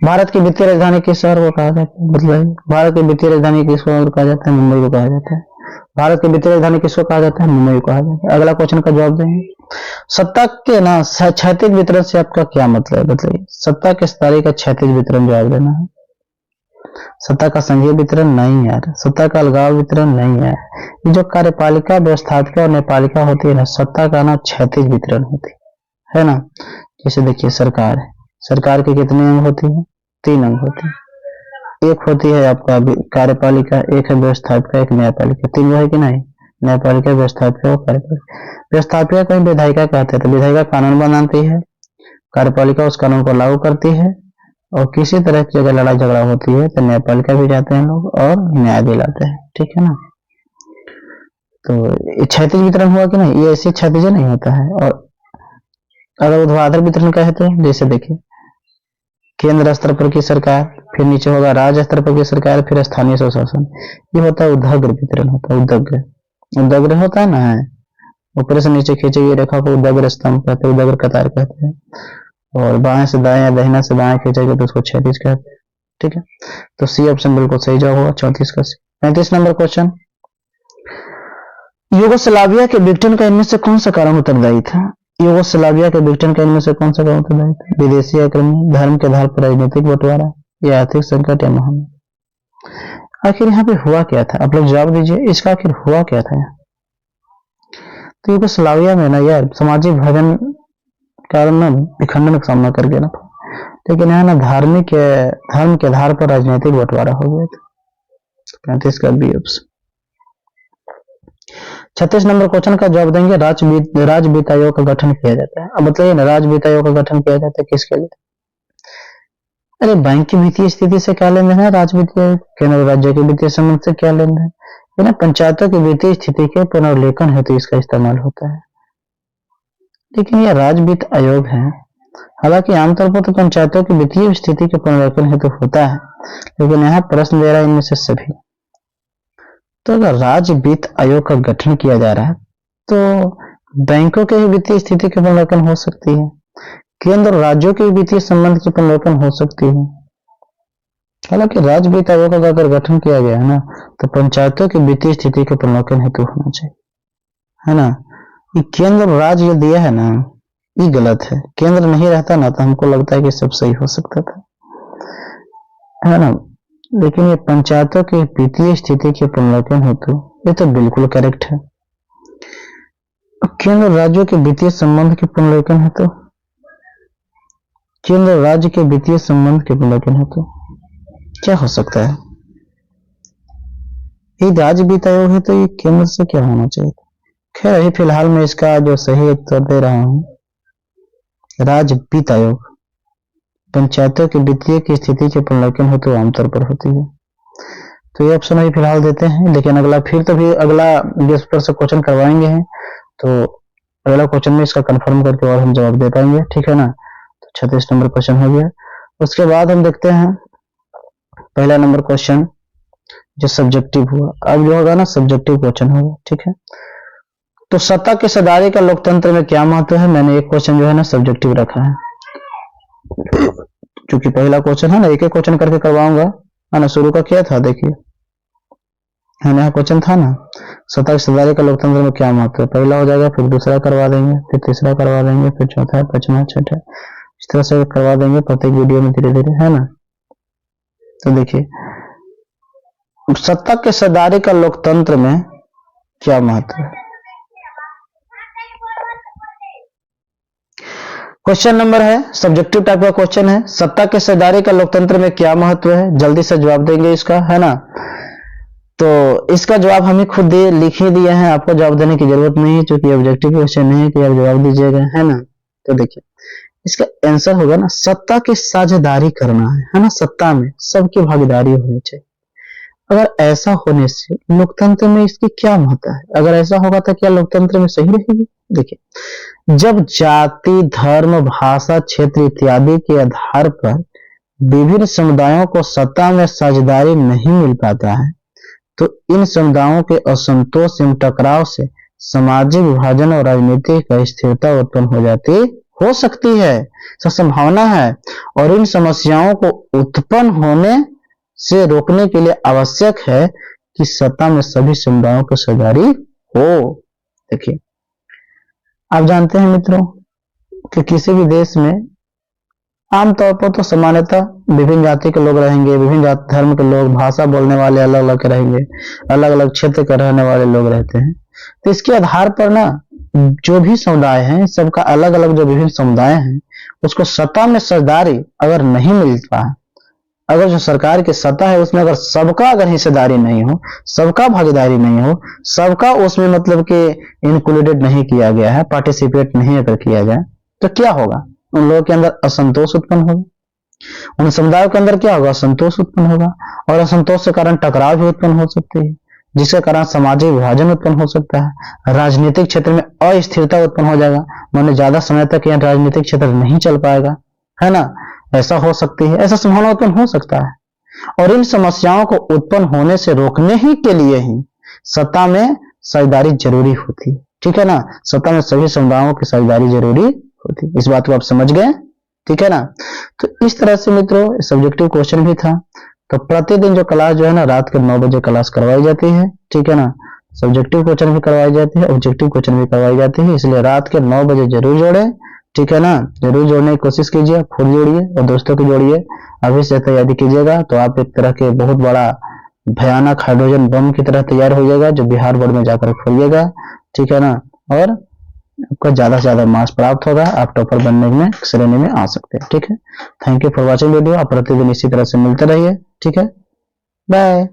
भारत की वित्तीय राजधानी किस शहर को कहा जाता है, मतलब भारत की वित्तीय राजधानी किसको कहा जाता है? मुंबई को कहा जाता है। भारत की वित्तीय राजधानी किसको कहा जाता है? मुंबई को कहा जाता है। अगला क्वेश्चन का जवाब देंगे, सत्ता के ना क्षैतिज वितरण से आपका क्या मतलब है, बताइए। सत्ता के स्तरीय का क्षैतिज वितरण जवाब देना है। सत्ता का संघीय वितरण नहीं यार, सत्ता का अलगाव वितरण नहीं है, ये जो कार्यपालिका, व्यवस्थापिका और न्यायपालिका होती है ना, सत्ता का ना क्षैतिज वितरण होती है ना। जैसे देखिए सरकार है, सरकार के कितने अंग होती है? 3 अंग होते हैं, एक होती है आपका कार्यपालिका, एक है व्यवस्थापिका, एक न्यायपालिका, 3 है कि नहीं? न्यायपालिका, व्यवस्थापिका और कार्यपालिका। व्यवस्थापिका को विधायिका कहते हैं, तो विधायिका कानून बनाती है, कार्यपालिका उस कानून को लागू करती है, और किसी तरह की अगर लड़ाई झगड़ा होती है तो न्यायपालिका भी जाते हैं लोग और न्याय दिलाते हैं, ठीक है ना। तो क्षैतिज वितरण हुआ कि नहीं, ये ऐसे क्षैतिज नहीं होता है। और अगर ऊर्ध्वाधर वितरण का है तो जैसे देखिए केंद्र स्तर पर की सरकार, फिर नीचे होगा राज्य स्तर पर की सरकार, फिर स्थानीय स्वशासन, ये होता है उद्धग्र वितरण, होता है उद्धग्र। उद्धग्र होता है ना, ऊपर से नीचे खींची गई रेखा को उद्धग्र स्तंभ कहते हैं, उद्धग्र कतार कहते हैं, और बाएं से दाएं या दाहिना से बाएं खींचेगा तो उसको क्षैतिज कहते हैं, ठीक है। तो सी ऑप्शन बिल्कुल सही जवाब होगा 34 का सी। 35 नंबर क्वेश्चन, यूगोस्लाविया के विघटन का इनमें से कौन सा कारण उत्तरदायी था? यूगोस्लाविया के विघटन का इनमें से कौन सा कारण उत्तरदायी था? विदेशी आक्रमण, धर्म के आधार पर राजनीतिक बंटवारा, या आर्थिक संकट, या महामारी। आखिर यहाँ पे हुआ क्या था? आप लोग जवाब दीजिए, इसका आखिर हुआ क्या था यहाँ? तो यूगोस्लाविया में ना यार सामाजिक विभाजन कारण ना विखंडन का सामना कर गया ना, लेकिन यहाँ ना धर्म के आधार पर राजनीतिक बंटवारा हो गया था। 35 का बी ऑप्शन। 36 नंबर क्वेश्चन का जवाब देंगे, राज्य वित्त आयोग का गठन किया जाता है। अब बताइए ना, राज्य वित्त आयोग का गठन किया जाता है किसके लिए? अरे बैंक की वित्तीय स्थिति से क्या लेन देन है राज्य वित्त आयोग, केंद्र राज्य के वित्तीय संबंध से क्या लेन देन है ना, पंचायतों की वित्तीय स्थिति के पुनर्लेखन हेतु इसका इस्तेमाल होता है। लेकिन यह राज्य वित्त आयोग है, हालांकि आमतौर पर तो पंचायतों की वित्तीय स्थिति के पुनर्लेखन हेतु होता है, लेकिन यहाँ प्रश्न दे रहा है इनमें से सभी। तो अगर राज्य वित्त आयोग का गठन किया जा रहा है तो बैंकों के वित्तीय स्थिति के पुनर्लेखन हो सकती है, केंद्र और राज्यों के वित्तीय संबंध की पुनर्लेखन हो सकती है। हालांकि राज्य वित्त आयोग का अगर गठन किया गया है ना, तो पंचायतों की वित्तीय स्थिति के पुनर्लेखन हेतु होना चाहिए, है ना। ये केंद्र और राज्य दिया है ना, ये गलत है। केंद्र नहीं रहता ना तो हमको लगता है कि सब सही हो सकता था, है ना। लेकिन ये पंचायतों की वित्तीय स्थिति के पुनर्लेखन हेतु, ये तो बिल्कुल करेक्ट है। केंद्र राज्यों के वित्तीय संबंध के पुनर्लेखन हेतु, केंद्र राज्य के वित्तीय संबंध के पुनर्लेखन हेतु क्या हो सकता है? ये राज्य वित्त आयोग है तो ये केंद्र से क्या होना चाहिए? खैर अभी फिलहाल मैं इसका जो सही उत्तर दे रहा हूं, राज्य वित्त आयोग पंचायतों की वित्तीय की स्थिति के पुनर्लेखन हेतु आमतौर पर होती है। तो ये ऑप्शन अभी फिलहाल देते हैं, लेकिन अगला फिर तो भी अगला जिस पर से क्वेश्चन करवाएंगे हैं तो अगला क्वेश्चन में इसका कंफर्म करके और हम जवाब दे पाएंगे, ठीक है ना। तो 36 नंबर क्वेश्चन हो गया। उसके बाद हम देखते हैं पहला नंबर क्वेश्चन जो सब्जेक्टिव हुआ। अब जो होगा ना सब्जेक्टिव क्वेश्चन होगा, ठीक है। तो सत्ता की सदारी का लोकतंत्र में क्या महत्व है, मैंने एक क्वेश्चन जो है ना सब्जेक्टिव रखा है, क्योंकि पहला क्वेश्चन है ना, एक एक क्वेश्चन करके करवाऊंगा, है ना। शुरू का क्या था देखिए, है ना, क्वेश्चन था ना सत्ता की सदारी का लोकतंत्र में क्या महत्व है, पहला हो जाएगा, फिर दूसरा करवा देंगे, फिर तीसरा करवा देंगे, फिर चौथा, पांचवा, छठा, इस तरह से करवा देंगे प्रत्येक वीडियो में धीरे धीरे, है ना। तो देखिए सत्ता के सदारी का लोकतंत्र में क्या महत्व है। क्वेश्चन नंबर है, सब्जेक्टिव टाइप का क्वेश्चन है, सत्ता के सदारी का लोकतंत्र में क्या महत्व है, जल्दी से जवाब देंगे इसका, है ना। तो इसका जवाब हमें खुद लिख ही दिए हैं, आपको जवाब देने की जरूरत नहीं है, क्योंकि ऑब्जेक्टिव क्वेश्चन है कि आप जवाब दीजिएगा, है ना। तो देखिए इसका आंसर होगा ना सत्ता की साझेदारी करना है ना, सत्ता में सबकी भागीदारी होनी चाहिए। अगर ऐसा होने से लोकतंत्र में इसकी क्या महत्व है, अगर ऐसा होगा तो क्या लोकतंत्र में सही रहेगी। देखिए जब जाति, धर्म, भाषा, क्षेत्र इत्यादि के आधार पर विभिन्न समुदायों को सत्ता में साझेदारी नहीं मिल पाता है, तो इन समुदायों के असंतोष एवं टकराव से सामाजिक विभाजन और राजनीतिक अस्थिरता उत्पन्न हो सकती है, संभावना है। और इन समस्याओं को उत्पन्न होने से रोकने के लिए आवश्यक है कि सत्ता में सभी समुदायों की साझेदारी हो। देखिए आप जानते हैं मित्रों कि किसी भी देश में आमतौर पर तो सामान्यतः विभिन्न जाति के लोग रहेंगे, विभिन्न जाति धर्म के लोग, भाषा बोलने वाले अलग अलग के रहेंगे, अलग अलग क्षेत्र के रहने वाले लोग रहते हैं। तो इसके आधार पर ना जो भी समुदाय हैं, सबका अलग अलग जो विभिन्न समुदाय हैं, उसको सत्ता में साझेदारी अगर नहीं मिलता है, अगर जो सरकार की सत्ता है उसमें अगर सबका अगर हिस्सेदारी नहीं हो, सबका भागीदारी नहीं हो, सबका उसमें मतलब कि इंक्लूडेड नहीं किया गया है, पार्टिसिपेट नहीं अगर किया जाए, तो क्या होगा, उन लोगों के अंदर असंतोष उत्पन्न होगा, उन समुदायों के अंदर क्या होगा, असंतोष उत्पन्न होगा, और असंतोष के कारण टकराव भी उत्पन्न हो सकती है, जिसके कारण सामाजिक विभाजन उत्पन्न हो सकता है, राजनीतिक क्षेत्र में अस्थिरता उत्पन्न हो जाएगा, माने ज्यादा समय तक यह राजनीतिक क्षेत्र नहीं चल पाएगा, है ना, ऐसा हो सकती है, ऐसा संभावना उत्पन्न हो सकता है। और इन समस्याओं को उत्पन्न होने से रोकने ही के लिए ही सत्ता में साझेदारी जरूरी होती है, ठीक है ना, सत्ता में सभी समुदायों की साझेदारी जरूरी होती है। इस बात को आप समझ गए, ठीक है ना। तो इस तरह से मित्रों सब्जेक्टिव क्वेश्चन भी था। तो प्रतिदिन जो क्लास जो है ना रात के 9 बजे क्लास करवाई जाती है, ठीक है ना, सब्जेक्टिव क्वेश्चन भी करवाई जाती है, ऑब्जेक्टिव क्वेश्चन भी करवाई जाती है, इसलिए रात के 9 बजे जरूर जोड़े, ठीक है ना, जरूर जोड़ने की कोशिश कीजिए, खुद जोड़िए और दोस्तों को जोड़िए, अभी से तैयारी कीजिएगा तो आप एक तरह के बहुत बड़ा भयानक हाइड्रोजन बम की तरह तैयार हो जाएगा, जो बिहार बोर्ड में जाकर खोलिएगा, ठीक है ना, और आपको ज्यादा से ज्यादा मार्क्स प्राप्त होगा, आप टॉपर बनने में श्रेणी में आ सकते हैं, ठीक है। Thank you for watching video, आप प्रतिदिन इसी तरह से मिलते रहिए, ठीक है, बाय।